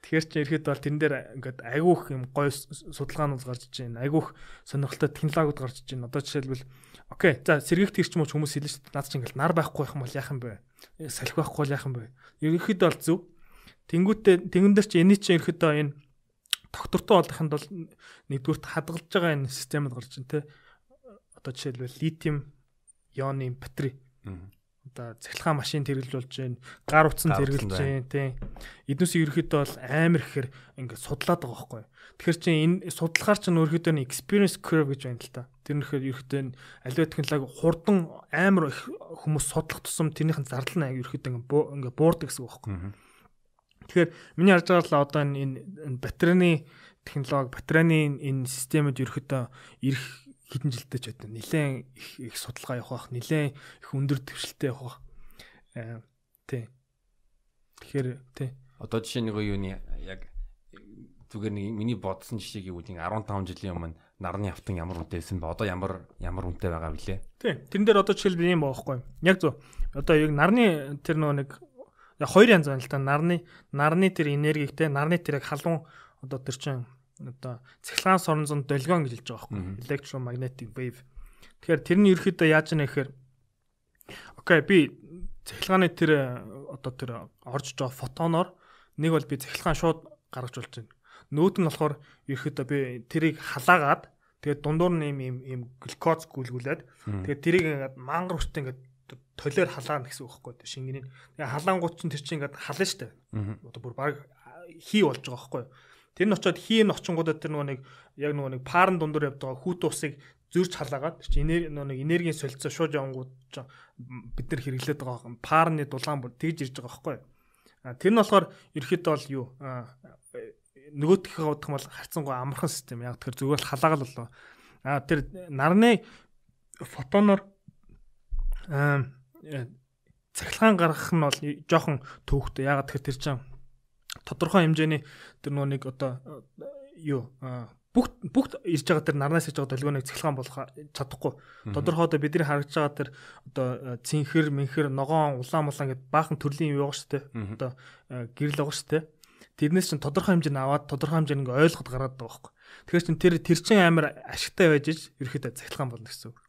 Тэгэхээр чи ерөөхдөө бол тэрэн дээр ингээд айгүйх юм гоё судалгаанууд гарч иж байна. Айгүйх сонирхолтой технологиуд гарч иж байна. Одоо жишээлбэл окей за сэргийгт ирчмөч хүмүүс хэлнэ шүү дээ. Наад чи ингээд нар байхгүй байх юм бол яах юм бэ? Салхи байхгүй бол яах юм бэ? Ерөөхдөө бол зөв. Тэнгүүн дээр чи эний чи ерөөхдөө энэ доктортой болохынд бол нэгдүгürt хадгалж байгаа энэ системд гарч ин тэ. Одоо жишээлбэл литиум ионы батарей. Одоо цахилгаан машин хэрэглэж болж байна, гар утсан хэрэглэж байна тийм. Эднээс ерөөхдөө бол амар ихээр ингээд судлаад байгаа байхгүй. Тэгэхээр чи энэ судалгаар чинь ерөөхдөө нэг experience curve гэж байна л та. Тэр нөхөр ерөөхдөө аливаа технологи хурдан амар их хүмүүс судлах тусам тэрнийхэн зардал нь ерөөхдөө ингээд буурдаг гэсэн үг байхгүй. Тэгэхээр миний харж байгаа л одоо энэ батарейны технологи, батарейны энэ системд ерөөхдөө ирэх хэдэн жилдээ ч одоо нэлээд их судалгаа явах бах, нэлээд их өндөр түвшилтэй явах бах. Тий. Тэгэхээр тий. Одоо жишээ нэг юуны яг зүгээр нэг миний бодсон жишээг юу гэдэг 15 жилийн өмнө нарны автан ямар үнэтэйсэн бэ? Одоо ямар үнэтэй байгаа вүлээ? Тий. Тэрэн дээр одоо жишээлбэл юм байгаа байхгүй. Яг зөв. Одоо яг нарны тэр нэг хоёр янз байна л та. Нарны тэр энергиг те, нарны тэр яг халуун одоо тэр чинь одоо цахилгаан соронзонд долгион гэж хэлж байгаа байхгүй. Electromagnetic wave. Тэгэхээр тэрний ерөөхдөө яаж яана гэхээр окей би цахилгааны тэр одоо тэр орж байгаа фотоноор нэг бол би цахилгаан шууд гаргаж болж байна. Нөгөөд нь болохоор ерөөхдөө би тэрийг халаагаад тэгээд дундуур нь ийм глюкоз гүйлгүүлээд тэгээд тэрийг ингээд мангар хүчтэй ингээд толиор халаана гэсэн үг байхгүй. Шингэний. Тэгээд халаангууд чинь тэр чинь ингээд хална штэ. Одоо бүр баг хий болж байгаа байхгүй. Тэр нь очиод хийн очингуудад тэр нөгөө нэг паарн дундуур явдаг хүүт усыг зөрж халаагаад чи нэг энергийн солилцоо шууд явангууд бид нар хэрэглээд байгаа паарны дулаан бүр тэгж ирж байгаа байхгүй. Тэр нь болохоор ерөөхдөө бол юу нөгөөдхөө бодох бол харьцангуй амархан систем. Яг тэр зүгээр халаагаал болоо. Тэр нарны фотоноор цахилгаан гаргах нь бол жоохон төвөгтэй. Ягаад тэгэхээр тэр чинь тодорхой хэмжээний тэр нэг одоо юу бүгд ирж байгаа тэр нарнаас ирж байгаа долгионыг цахилгаан болгох чадахгүй. Тодорхой одоо бидний харагдж байгаа тэр одоо цэнхэр, мэнхэр, ногоон, улаан гэд баахан төрлийн юу байгаа шүү дээ. Одоо гэрэл байгаа шүү дээ. Тэрнээс чинь тодорхой хэмжээнд аваад тодорхой хэмжээнд ингээ ойлгоход гараад байгаа байхгүй. Тэгэхээр чинь тэр чинь амар ашигтай байж ерөөхдөө цахилгаан болно гэсэн үг.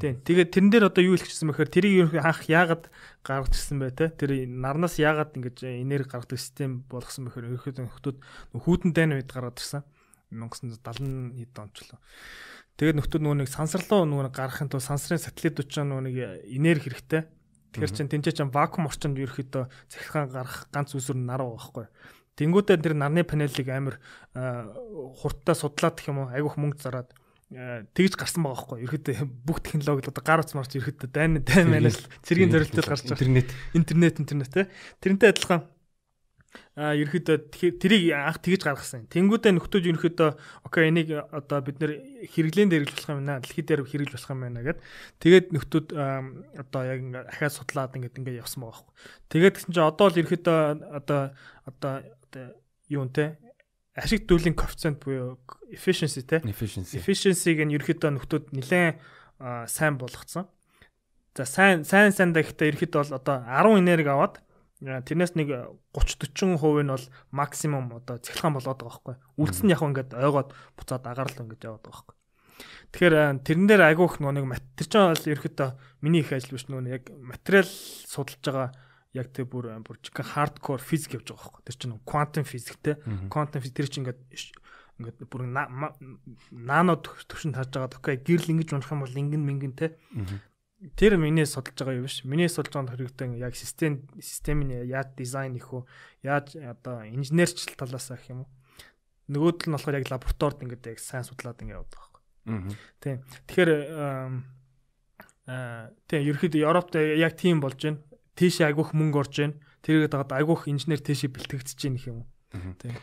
Тийм. Тэгээд тэрэн дээр одоо юу хэлчихсэн бэхээр тэрийг анх яагаад гаргажсэн бэ те? Тэр нарнаас яагаад ингэж энерги гаргадаг систем болгосон бэхээр ерөөхдөө нөхдүүд хүүтэн дайны үед гаргаад ирсэн. 1970 хэд онцлоо. Тэгээд нөхдүүд нөгөө нэг сансарлуу нөгөө гаргахын тулд сансрын сателлитууд ч нөгөө нэг энерги хэрэгтэй. Тэгэхээр чин тэнцээ чин вакуум орчинд ерөөхдөө цахилгаан гаргах ганц үсвэр нар байгаа байхгүй. Тэнгүүтээ тэр нарны панелыг амар хурдтай судлаад гэх юм уу айгүйх мөнгө зараад тэгж гарсан байгаа байхгүй. Ерөөдөө бүх технологи одоо гар утас марч ерөөдөө дайн манаас цэргийн зорилттой гарч байгаа. Интернет те. Тэрнтэй адилхан ерөөхдөө тэрийг анх тэгж гаргасан. Тэнгүүдээ нөхдөөж ерөөхдөө окей энийг одоо бид нэр хэрэглэн дээр хэрэглэх юм байна. Дэлхий дээр хэрэглэх болох юм байна гэд. Тэгээд нөхдүүд одоо яг ингээ ахаад судлаад ингээ явсан байгаа байхгүй. Тэгээд гэсэн чинь одоо л ерөөхдөө одоо юунтэй ашиг дүүлийн коэффициент буюу efficiency те. Efficiency-г нь ерөөхдөө нөхдүүд нэлээд сайн болгоцсон. За сайн дахитай ерөөхдөө бол одоо 10 энерги аваад тэрнээс нэг 30-40% нь бол максимум одоо цэглэхан болоод байгаа байхгүй. Үлдсэн нь яг ингээд ойгоод буцаад агаарлал ингэж яваад байгаа байхгүй. Тэгэхээр тэрэн дээр айгүйх нэг тэр чинь бол ерөөхдөө миний их ажил биш яг материал судалж байгаа яг тэр бүр жихэн хардкор физик явж байгаа байхгүй. Тэр чинь quantum physics те. Quantum physics тэр чинь ингээд бүр нано төвшөнд харж байгаа. Окей гэрэл ингэж унах юм бол ингэн мингэн те. Тэр миний судалж байгаа юм биш. Миний судалж байгаа хэрэгтэй яг системийн яаж дизайн их үү, яаж одоо инженерчл талаас ах юм уу. Нөгөөдөл нь болохоор яг лабораторид ингээд яг сайн судлаад ингээд яваад байгаа байхгүй. Тийм. Тэгэхээр ерөөхдөө Европт яг тийм болж байна. Тийш айгүйх мөнгө орж байна. Тэргээд дагаад айгүйх инженер тийш бэлтгэгдэж байна юм уу. Тийм.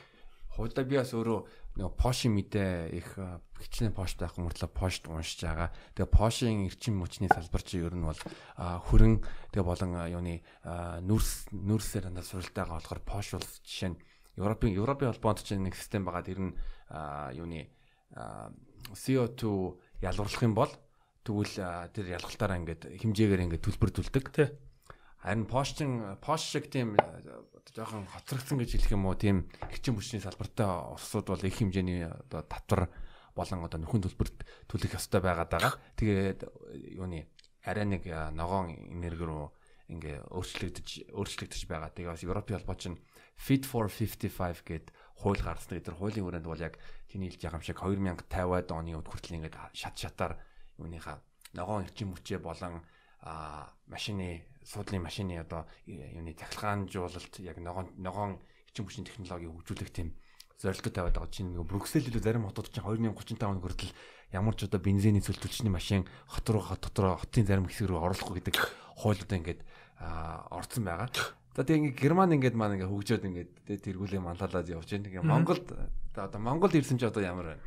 Хойдоо би бас өөрөө нэг Porsche мэдээ их хичнээн Porsche байх мөртлөө Porsche уншиж байгаа. Тэгээ Porsche-ийн эрчим хүчний салбар чи ер нь бол хөрөн тэгээ болон юуны нүрсээр хандаа суралтайгаа болохоор Porsche бол жишээ нь Европын холбоонд ч нэг систем байгаа. Тэр нь юуны CO2 ялгарлах юм бол тэгвэл тэр ялгалтаараа ингээд хэмжээгээр ингээд төлбөрдүүлдэг. Тий. Харин Porsche шиг тийм жоохон хоцрогдсон гэж хэлэх юм уу, тийм эрчим хүчний салбартай улсууд бол их хэмжээний одоо татвар болон одоо нөхөн төлбөрт төлөх ёстой байгаад байгаа. Тэгээд юуны арай нэг ногоон энерги рүү ингээ өөрчлөгдөж байгаа. Тэгээ бас Европын холбоо чинь Fit for 55 гэд хууль гаргасан. Тэр хуулийн хүрээнд бол яг чиний хэлж байгаа юм шиг 2050-аад оны үед хүртэл ингээ шатаар юуныхаа ногоон эрчим хүчээ болон суудлын машины одоо юуны цахилгаанжуулалт яг ногоон эрчим хүчний технологиг хөгжүүлэх тийм зорилгот тавиад байгаа. Чинь нэг Брюксел илүү зарим хотууд чинь 2035 оны хүртэл ямар ч одоо бензиний цөлтөлчний машин хотын зарим хэсэг рүү оруулахгүй гэдэг хуулиудаа ингээд орцсон байгаа. За тэгээ ингээ Герман ингээд маань ингээ хөгжөөд ингээд тэргүүлээ манталаад явж байна. Тэгээ Монголд ирсэн чи одоо ямар байна?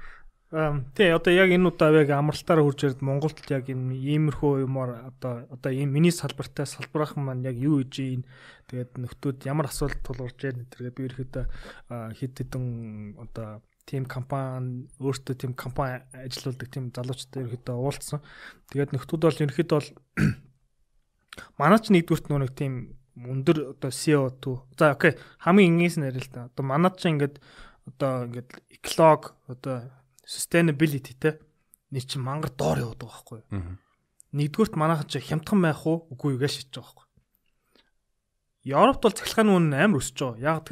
Тий одоо яг энэ удаа яг амралтаараа хурж ирээд Монголд яг энэ иймэрхүү юмар одоо ийм миний салбартай салбархан маань яг юу хийж ийн тэгээд нөхдүүд ямар асуудал тулгарч байна тэргээ би ирэхэд хэд хэдэн одоо team компани өөртөө team компани ажиллаулдаг team залуучтай ирэхэд уулзсан. Тэгээд нөхдүүд бол ирэхэд бол манай ч нэгдүгürt нэг team өндөр одоо CO2 за окей хамгийн энгээс нь ярил л да. Одоо манай ч ингээд эклог одоо sustainability те нэг чи мангар доор яваад байгаа байхгүй юу. Нэгдүгürt манайхан чи хямдхан байх уу үгүй юу гэж шийдэж байгаа байхгүй. Европт бол цахилгааны үн амар өсөж байгаа. Яг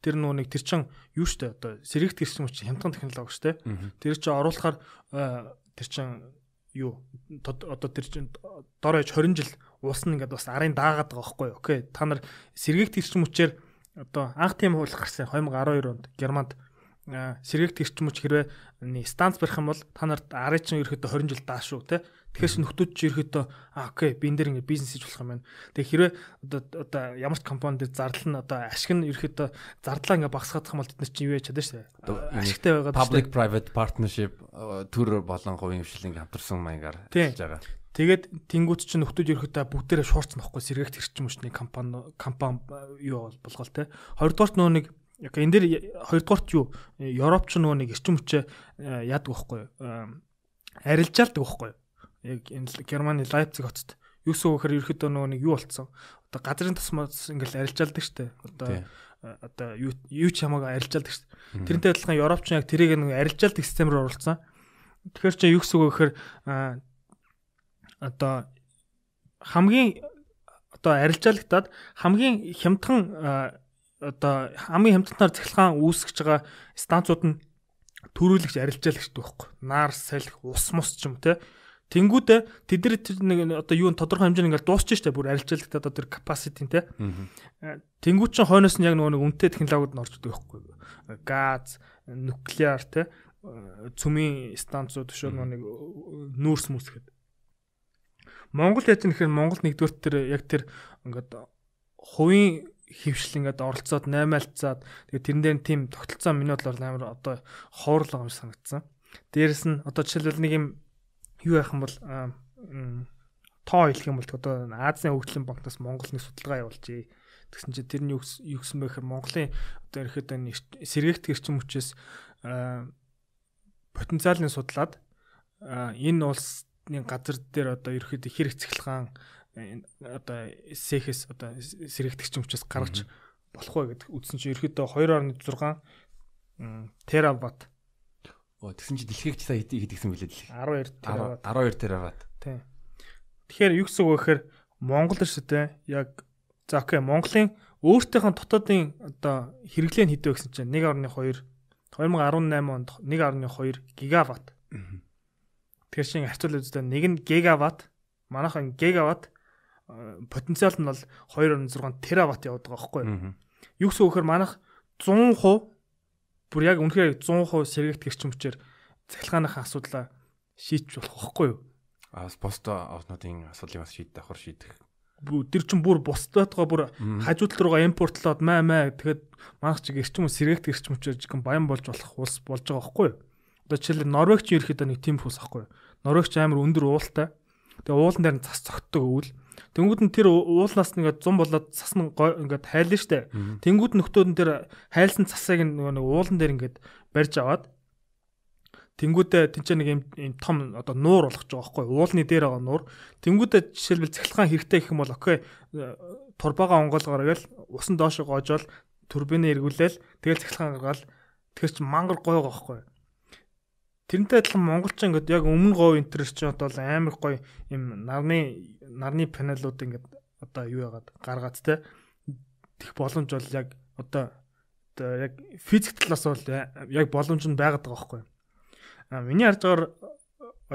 тэр нэг тэр чин юу штэ одоо сэрэгт гэрсэн юм чи хямдхан технологи штэ. Тэр чи оруулахаар тэр чин юу одоо тэр чин дор хаяж 20 жил уусна ингээд бас арын даагаад байгаа байхгүй юу. Окей та нар сэрэгт гэрсэн мөчээр одоо анх тийм хууль гарсан 2012 онд Германд сэргээгт эрчим хүч хэрвээ станц барих юм бол та нарт арын чинь ерөөхдөө 20 жил даа шүү те. Тэгэхээр нөхдүүд чи ерөөхдөө окей би энэ дээр ингээ бизнес хийж болох юм байна. Тэгээ хэрвээ одоо ямар ч компани дээр зардал нь одоо ашиг нь ерөөхдөө зардлаа ингээ багасгах юм бол тэд нар чи юу яаж чадна шүү дээ. Ашигтай байгаад public private partnership төр болон хувийн хвшилийг хамтарсан маягаар хийж байгаа. Тэгээд тэнгуут чинь нөхдүүд ерөөхдөө бүгдээрээ шуурцсан байхгүй сэргээгт эрчим хүчний компани юу болгоол те. Хоёрдугаарт нөө нэг яг энэ дээр хоёрдугаарт юу Европ ч нөгөө нэг эрчим хүчээ яадаг байхгүй арилжаалдаг байхгүй яг энэ Германы Лайпциг хотод юу гэсэн үг гэхээр ерөөхдөө нөгөө нэг юу болцсон одоо газрын тусмаас ингээл арилжаалдаг штэ одоо юу ч хамаагүй арилжаалдаг штэ тэрнтэй адилхан Европ ч яг тэрийг нэг арилжаалдаг систем рүү оруулсан тэгэхээр чи юу гэсэн үг гэхээр одоо хамгийн одоо арилжаалагтаад хамгийн хямдхан одоо хамгийн хямдтанаар цахилгаан үүсгэж байгаа станцууд нь төрүүлэгч арилжаалагч байхгүй. Наар салхи ус мус ч юм те. Тэнгүүдээ тэд нэг одоо юу тодорхой хэмжээнд ингээл дуусч штэ бүр арилжаалагтаад одоо тэр capacity те. Тэнгүүд чинь хойноос нь яг нөгөө нэг үнэтэй технологиуд нь орж идэг байхгүй. Газ, нуклеар те. Цүмийн станцууд шүү нэг нүүрс мүс гэдэг. Монгол яаж нэхэр Монгол нэгдүгээр тэр яг тэр ингээд хувийн хөвшил ингээд оролцоод 8-алцаад тэгээ тэрэн дээр тийм тогтолцоо миний бодлоор амар одоо хоорлого юм санагдсан. Дээрэс нь одоо жишээлбэл нэг юм юу яах юм бол тоо хэлэх юм бол одоо Азийн хөгжлийн банкнаас Монголны судалгаа явуулжээ. Тэгсэн чинь тэр нь юу гэсэн бэ гэхээр Монголын одоо ерөөхдөө сэргээгт гэрчим хүчээс потенциалын судлаад энэ улсны газар дээр одоо ерөөхдөө хэр цэцгэлхэн одоо сэхэс одоо сэргээгт гэрчим хүчээс гаргаж болох вэ гэдэг үзсэн чинь ерөөхдөө 2.6 тераватт. Тэгсэн чинь дэлхийг ч хэд гэсэн билээ дэлхийг 12 тераватт. Тийм. Тэгэхээр юу гэсэн үг вэ гэхээр Монгол шүү яг за окей Монголын өөртөөхөн дотоодын одоо хэрэглээ нь хэдэ вэ гэсэн чинь 1.2 2018 онд 1.2 гигаватт. Тэгэхээр чинь харьцуулбал үстэй нэг нь гигаватт манайхан гигаватт потенциал нь бол 2.6 тераватт яваад байгаа байхгүй юу? Юу гэсэн үг гэхээр манайх 100% бүр яг үнэхээр 100% сэргээгт гэрчим хүчээр цахилгааныхаа асуудлаа шийдэж болох байхгүй юу? Пост орнуудын асуудлыг бас давхар шийдэх. Тэр чинь бүр бусдаатгаа бүр хажууд руугаа импортлоод тэгэхэд манайх чи гэрчим сэргээгт гэрчим хүчээр жигэн баян болж болох улс болж байгаа байхгүй юу? Одоо жишээлбэл Норвег чи ерөөхдөө нэг тийм улс байхгүй юу? Норвег чи амар өндөр уултай. Тэгээ уулан дээр нь цас цогтдог өвөл. Тэнгүүд нь тэр уулнаас ингээд 100 болоод цас нь ингээд хайлна штэ. Тэнгүүд нөхдөөд нь тэр хайлсан цасыг нэг уулан дээр ингээд барьж аваад тэнгүүдээ тэнцээ нэг юм том одоо нуур болгож байгаа байхгүй уулны дээр байгаа нуур. Тэнгүүдээ жишээлбэл цахилгаан хэрэгтэй гэх юм бол окей турбаага онгоолгоор гээл усан доош гоожол турбиныг эргүүлээл тэгэл цахилгаан гаргаал тэр чинь мангар гоё байгаа байхгүй. Тэрнтэй адилхан монголчин ингээд яг өмнө говь интерес чинь одоо амар гоё юм нарны панелууд ингээд одоо юу яагаад гаргаад те тех боломж бол яг одоо яг физик талаас бол яг боломж нь байгаад байгаа байхгүй. Миний харж байгаа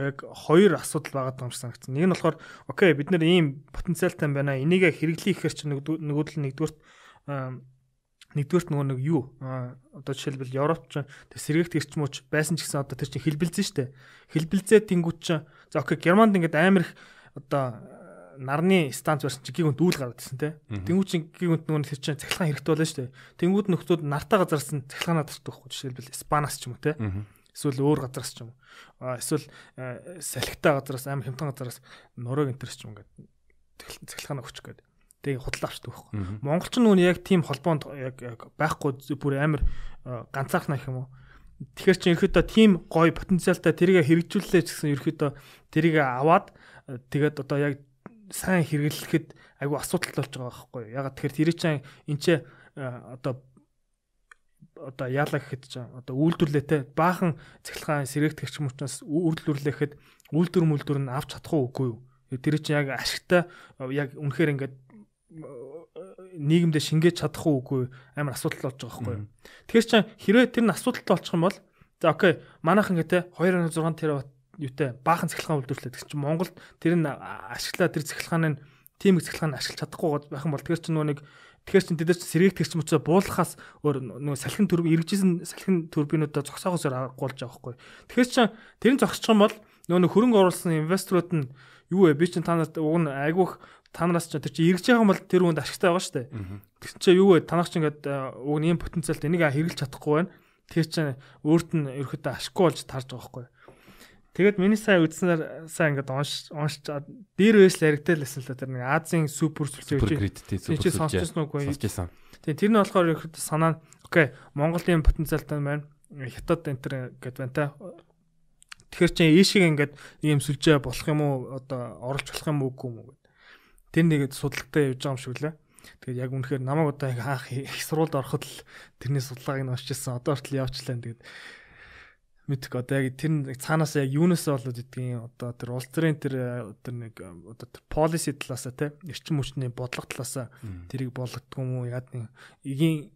яг хоёр асуудал байгаад байгаа юм шиг санагдсан. Нэг нь болохоор окей бид нэр ийм потенциалтай байна. Энийг хэрэглэх гэхээр чинь нэгдүгürt нөгөө нэг юу одоо жишээлбэл Европ ч сэргээгт гэрчмөч байсан ч гэсэн одоо тэр чинь хэлбэлзэн штэ. Хэлбэлзээ тэнгууд чинь за окей Германд ингээд амар их одоо нарны станц барьсан чинь гигүнт үүл гараад ирсэн те. Тэнгууд чинь гигүнт нөгөө тэр чинь цахилгаан хэрэгтэй болно штэ. Тэнгууд нөхдүүд нартаа газарсан цахилгаанаа татдаг байхгүй жишээлбэл Испанаас ч юм уу те. Эсвэл өөр газараас ч юм уу. Эсвэл салхитай газараас амар хямдхан газараас нураг интерес ч юм ингээд цахилгаанаа өгчих гээд. Тэгээ худал авчдаг байхгүй. Монголч нь яг тийм холбоонд яг байхгүй бүр амар ганцаархнаа гэх юм уу. Тэгэхээр чи ерөөдөө тийм гоё потенциалтай тэрийг хэрэгжүүллээ гэсэн ерөөдөө тэрийг аваад тэгээд одоо яг сайн хэрэглэхэд айгүй асуудал болж байгаа байхгүй. Ягаад тэгэхээр тэр чинь энэ ч одоо яалаа гэхэд ч одоо үйлдвэрлэлтэй баахан цахилгаан сэргээгт гэрчим хүчнээс үйлдвэрлэхэд үйлдвэр нь авч чадах уугүй юу? Тэр чинь яг ашигтай яг үнэхээр ингээд нийгэмдээ шингээж чадах уугүй амар асуудал болж байгаа байхгүй юу? Тэгэхээр чинь хэрвээ тэр нь асуудалтай болчих юм бол за окей манайхан гэдэг 2.6 тераватт юутай баахан цахилгаан үйлдвэрлэлээ гэсэн чинь Монголд тэр нь ашиглаа тэр цахилгааны тийм их цахилгаан ашиглаж чадахгүй байх юм бол тэр чинь нөгөө нэг тэгэхээр чин тэд сэргээгт гэрчим хүчээ буулгахаас өөр нөгөө салхин турбин эргэжсэн салхин турбинуудаа зогсоогоосоор агуулж байгаа байхгүй. Тэгэхээр чин тэр нь зогсчих юм бол нөгөө хөрөнгө оруулсан инвесторууд нь юу вэ? Би чин та нарт уг нь айгүйх та нараас ч тэр чин эргэж байгаа юм бол тэр үнд ашигтай байгаа шүү дээ. Тэр чин юу вэ? Танах чин ингээд уг нь ийм потенциалт энийг хэрэглэж чадахгүй байна. Тэр чин өөрт нь ерөөхдөө ашиггүй болж тарж байгаа байхгүй. Тэгээд миний сайн үзснээр сайн ингээд уншчаад дээр байсл харигдал байсан л та тэр нэг Азийн супер сүлжээ чи сонсчихсон үгүй. Тэгээд тэр нь болохоор ихэд санаа нь окей Монголын потенциалтай байна. Хятад энтер гэдэг байна та. Тэгэхээр чи ийшиг ингээд ийм сүлжээ болох юм уу одоо оруулж болох юм уугүй юм уу гэд. Тэр нэгэд судалгаатай явж байгаа юм шиг лээ. Тэгээд яг үнэхээр намайг одоо анх их сургуульд ороход л тэрний судалгааг нь уншижсэн. Одоо хүртэл явчлаа. Тэгээд мэдэх одоо яг тэр цаанаас яг юунаас болоод идэгин одоо тэр улс төрийн тэр нэг одоо тэр policy талаасаа те эрчим хүчний бодлого талаасаа тэрийг болгохгүй юм уу яад нэг эгийн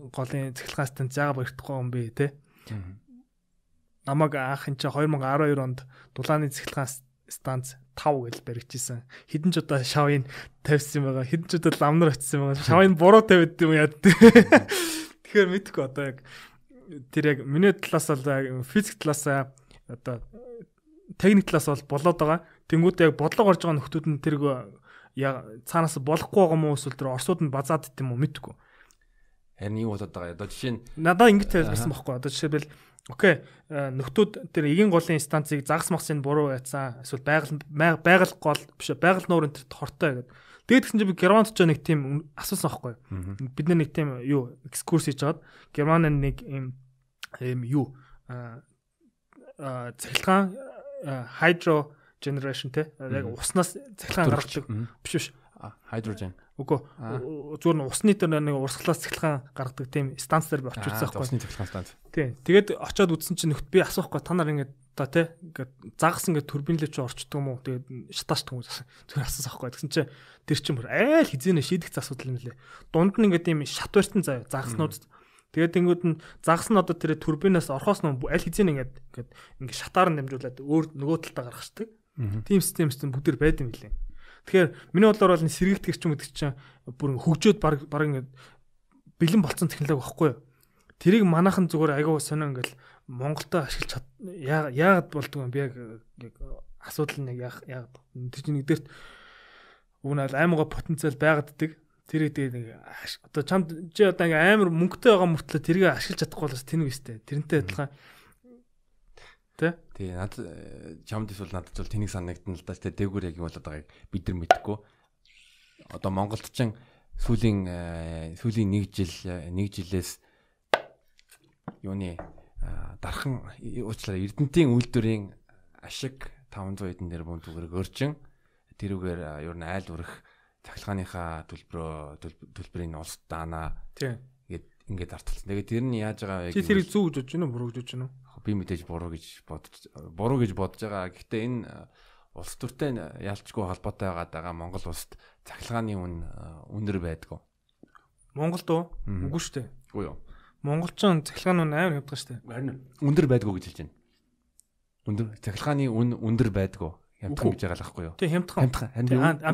голын цахилгаан станц заагаа баригдахгүй юм бэ те намайг анх энэ 2012 онд дулааны цахилгаан станц 5 гэж баригдчихсан хэдэн ч удаа шавын тавьсан байгаа хэдэн ч удаа ламнар очсон байгаа шавын буруу тавьд юм яад тэгэхээр мэдхгүй одоо яг тэр яг миний талаас бол физик талаас одоо техник талаас бол болоод байгаа. Тэнгүүд яг бодлого орж байгаа нөхдүүд нь тэрг цаанаас болохгүй байгаа юм уу эсвэл тэр орсууд нь базаад дит юм уу мэдгүй. Харин юу болоод байгаа. Одоо жишээ нь надад ингэж тайлбарсан байхгүй. Одоо жишээлбэл окей нөхдүүд тэр эгийн голын станцыг загас махсын буруу яцсан эсвэл байгаль гол биш байгаль нуур энэ хортой гэдэг. Тэгээд гэсэн чинь би Германд ч нэг тийм асуусан байхгүй. Бид нэг тийм юу экскурс хийж хагаад Германы нэг ийм юу цахилгаан hydro generation те яг уснаас цахилгаан гаргадаг биш hydrogen. Үгүй зүгээр нь усны дээр нэг урсгалаас цахилгаан гаргадаг тийм станц дээр би очиж үзсэн байхгүй. Усны цахилгаан станц. Тийм. Тэгээд очиод үзсэн чинь нөхд би асуухгүй та нар ингээд одоо те ингээд загас ингээд турбинлээ чи орчдөг юм уу? Тэгээд шатаачдаг юм зүгээр асуусан байхгүй. Тэгсэн чинь тэр чинь бүр айл хизээнэ шийдэх асуудал юм лээ. Дунд нь ингээд тийм шат барьсан заяа загаснууд. Тэгээд тэнгууд нь загас нь одоо тэр турбинаас орхоос нь аль хизээнэ ингээд шатаар нь дамжуулаад өөр нөгөө талдаа гаргахдаг. Тийм систем бүгд байд юм лээ. Тэгэхээр миний бодлоор бол сэргийгдэх ч юм гэдэг чинь бүр хөгжөөд баг ингээд бэлэн болцсон технологи байхгүй юу? Тэрийг манайхан зүгээр агуу сонио ингээл Монголдо ашиглаж яагаад болдгоо би яг асуудал нь яагаад тэр чинь нэгдэрт үүнэл аймага потенциал байгааддаг. Тэр нэг одоо чамд чи одоо ингээм амар мөнгөтэй байгаа мөртлөө тэрийг ашиглаж чадахгүй болоос тэнэг өстэй. Тэрнтэй адилхан тий над чамд эсвэл надад бол тэнийг санагдана л да. Тэ дээгүүр яг юм болоод байгааг бид нар мэдэхгүй. Одоо Монголд ч сүүлийн 1 жилээс юуны дархан уучлаарай Эрдэнтийн үйлдвэрийн ашиг 500 эдэн дээр бүн түгэрэг өржин тэрүүгээр ер нь айл үрэх цахилгааныхаа төлбөрийн улс даана гэд ингээд арталсан. Тэгээд тэр нь яаж байгаа вэ? Чи тэрийг зөв гэж бодож байна уу, буруу гэж бодож байна уу? Би мэдээж буруу гэж бодож байгаа. Гэхдээ энэ улс төртэй ялцгүй холбоотой байгаа Монгол улсад цахилгааны үнэр байдгүй. Монголд уу? Үгүй шүү дээ. Үгүй юу. Монголчин цахилгааны үнэ амар хямдхан шүү дээ. Харин өндөр байдгүй гэж хэлж байна. Цахилгааны өндөр байдгүй. Хямдхан гэж байгаа л байхгүй юу? Тий хямдхан.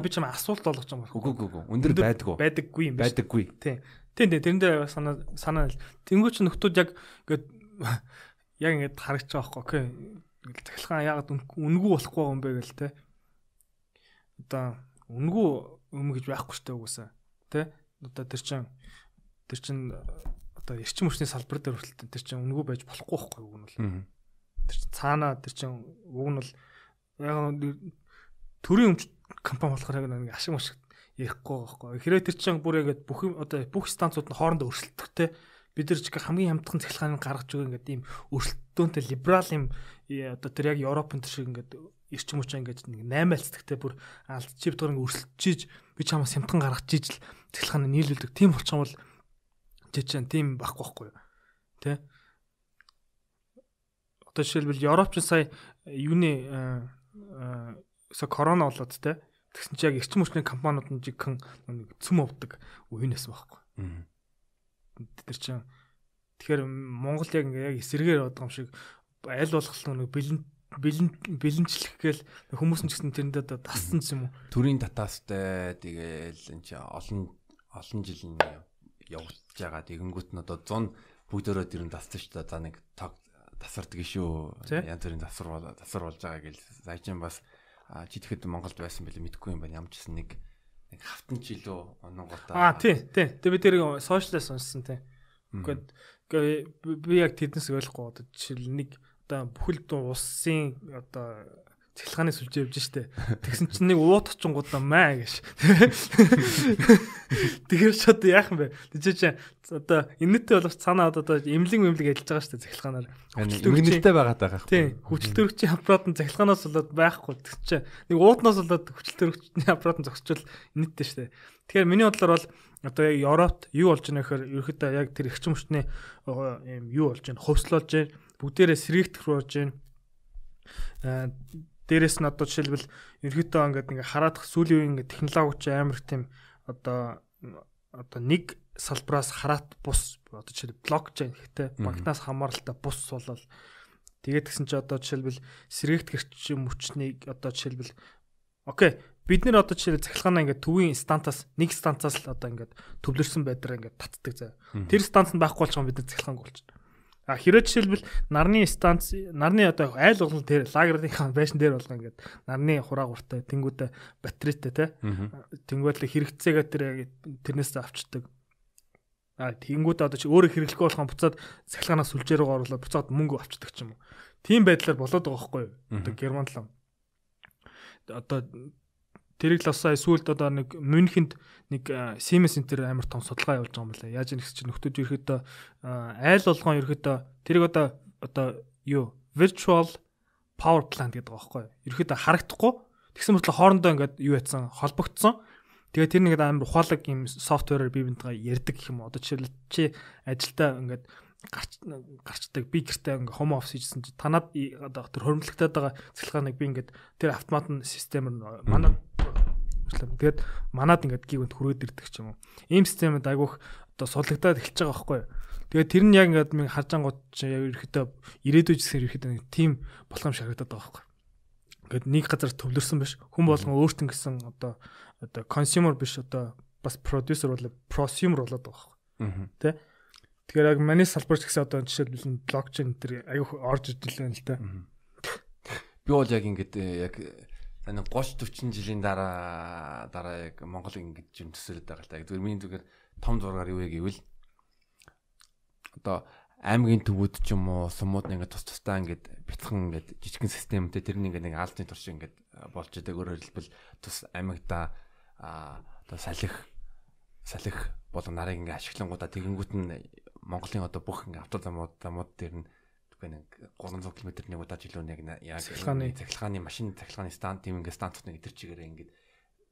Би ч юм асуулт болгож байгаа юм. Үгүй. Өндөр байдгүй. Байдаггүй юм байна. Байдаггүй. Тий. Тэрэндээ санаа тэнгуүч нөхдүүд яг ингээд харагч байгаа байхгүй. Окей. Цахилгаан яагаад үнгүй болохгүй юм бэ гэл те. Одоо үнгүй юм гэж байхгүй шүү дээ угсаа. Тэ? Одоо тэр чин одоо эрчим хүчний салбар дээр хүртэл тэр чин үнгүй байж болохгүй байхгүй үг нь бол. Тэр чин цаанаа тэр чин үг нь бол яг төрийн өмч компани болохоор яг нэг ашиг машиг ярихгүй байхгүй. Хэрэг тэр чин бүр яг бүх станцууд нь хоорондоо өрсөлдөхтэй. Бид нар ч хамгийн хямдхан цахилгааныг гаргаж байгаа ингээд ийм өрсөлдөөнтэй либерал юм одоо тэр яг Европын тэр шиг ингээд эрчим хүчээ ингээд нэг 8 альцдагтай бүр алдчих битгаар ингээд өрсөлдөж би чамаас хямдхан гаргаж ижил цахилгааныг нийлүүлдэг. Тийм болчих юм бол жижиг тийм байхгүй юу? Тэ? Одоо жишээлбэл Европч сая юуны корона болоод тэ. Тэгсэн чи яг эрчим хүчний компаниуд нь жигхэн цөм овдөг үеийнээс байхгүй. Тэр чинь тэгэхээр Монгол яг эсэргээр бодох юм шиг аль болох нэг бэлэнчлэх гээл хүмүүс нь ч гэсэн тэрэндээ тассан юм уу? Төрийн татаастай тэгээл энэ чи олон жил явж байгаа тэгэнгүүт нь одоо 100 бүгдөө тэр нь тассан шүү дээ. За нэг тасардаг шүү. Янз бүрийн тасар болж байгаа гэл зайчин бас чи тэгэхэд Монголд байсан бэлээ мэдэхгүй юм байна. Ямчсан нэг хавтан жилөө ононгуудаа. Тий. Тэгээ би тэр сошиалээс уншсан тий. Гэхдээ би яг тэднээс ойлгохгүй одоо жишээл нэг одоо бүхэл улсын одоо цахилгааны сүлжээ явж штэ. Тэгсэн чинь нэг уут очингуудаа маа гэж. Тэгэхээр шууд яах юм бэ? Тэгэж одоо энэтэй болох цаанаа одоо эмлэг ажиллаж байгаа штэ цахилгаанаар. Эмгэнэлтэй байгаад байгаа. Тийм. Хүчил төрөгчийн аппарат нь цахилгаанаас болоод байхгүй. Тэгэж чинь нэг уутнаас болоод хүчил төрөгчний аппарат нь зогсчвол энэтэй штэ. Тэгэхээр миний бодлоор бол одоо яг Европт юу болж байна гэхээр ерөөхдөө яг тэр эрчим хүчний юм юу болж байна? Хөвслөж байна. Бүгдээрээ сэргийгдэх рүү болж байна. Дээрээс нь одоо жишээлбэл ерөөхдөө ингээд хараад сүүлийн үеийн ингээд технологич амар их тийм одоо нэг салбраас хараат бус одоо жишээлбэл блокчейн ихтэй банкнаас хамааралтай бус болол тэгээд гисэн чи одоо жишээлбэл сэргээгдэх эрчим хүчнийг одоо жишээлбэл окей бид нэр одоо жишээлбэл цахилгаанаа ингээд төвийн станцаас нэг станцаас л одоо ингээд төвлөрсөн байдлаар ингээд татдаг заа. Тэр станц нь байхгүй болчихсон бид нар цахилгаангүй болчихно. Хэрэг жишээлбэл нарны станц нарны одоо айл болгон тэр лагерынхаа байшин дээр болгоо ингээд нарны хураагууртай тэнгуүтэй батарейтай те тэнгуүл хэрэгцээгээ тэрнээс авчдаг. Тэнгуүтэй одоо чи өөрөө хэрэглэхгүй болохон буцаад цахилгаанаас сүлжээ рүү оруулаад буцаад мөнгө авчдаг ч юм уу. Тийм байдлаар болоод байгаа байхгүй юу? Одоо Германд л одоо тэрийг л асаа эсвэл одоо нэг Мюнхенд нэг Siemens Center амар том судалгаа явуулж байгаа юм байна. Яаж нэгс чи нөхдөд ерөөхдөө айл болгон ерөөхдөө тэрийг одоо юу virtual power plant гэдэг байгаа байхгүй юу? Ерөөхдөө харагдахгүй тэгсэн мэт л хоорондоо ингээд юу яцсан холбогдсон. Тэгээ тэр нэг амар ухаалаг юм софтверээр бие бинтгээ ярьдаг гэх юм уу. Одоо жишээл чи ажилдаа ингээд гарчдаг би гэртээ ингээ home office хийжсэн чи танад одоо тэр хөрөмлөгтөд байгаа цахилгааныг би ингээд тэр автомат системээр манад тэгээд манад ингээд гівэнд хүрээд ирдэг ч юм уу. Ийм системэд айгүйх одоо сулагдаад эхэлж байгаа байхгүй юу. Тэгээд тэр нь яг ингээд минь харж ангууд чи ерөөхдөө ирээдүйд гэсэн ерөөхдөө нэг тим болох юм шиг харагдаад байгаа байхгүй юу. Ингээд нэг газар төвлөрсөн биш. Хүн болгон өөртөө гэсэн одоо consumer биш одоо бас producer болоо prosumer болоод байгаа байхгүй юу. Тэ? Тэгэхээр яг манай салбарч гэсэн одоо жишээлбэл блокчейн тэр аюух орж иж л байна л та. Би бол яг ингээд яг таны 30-40 жилийн дараа яг Монгол ингэж юм төсөөлөд байгаа л та. Зүгээр миний зүгээр том зургаар юу вэ гэвэл одоо аймгийн төвүүд ч юм уу сумууд ингээд тус-тусдаа ингээд бяцхан ингээд жижигхэн системтэй тэр нь ингээд нэг албаны турш ингээд болж байгаа. Өөрөөр хэлбэл тус аймагта одоо салхи болон нарыг ингээд ашиглангуудаа тэгэнгүүт нь Монголын одоо бүх ингээ автозамууд дээр нь үгүй нэг 300 км нэг удаа жилөө нэг яг цахилгааны машин цахилгааны станц тийм ингээ станцууд нэг тэр чигээрээ ингээ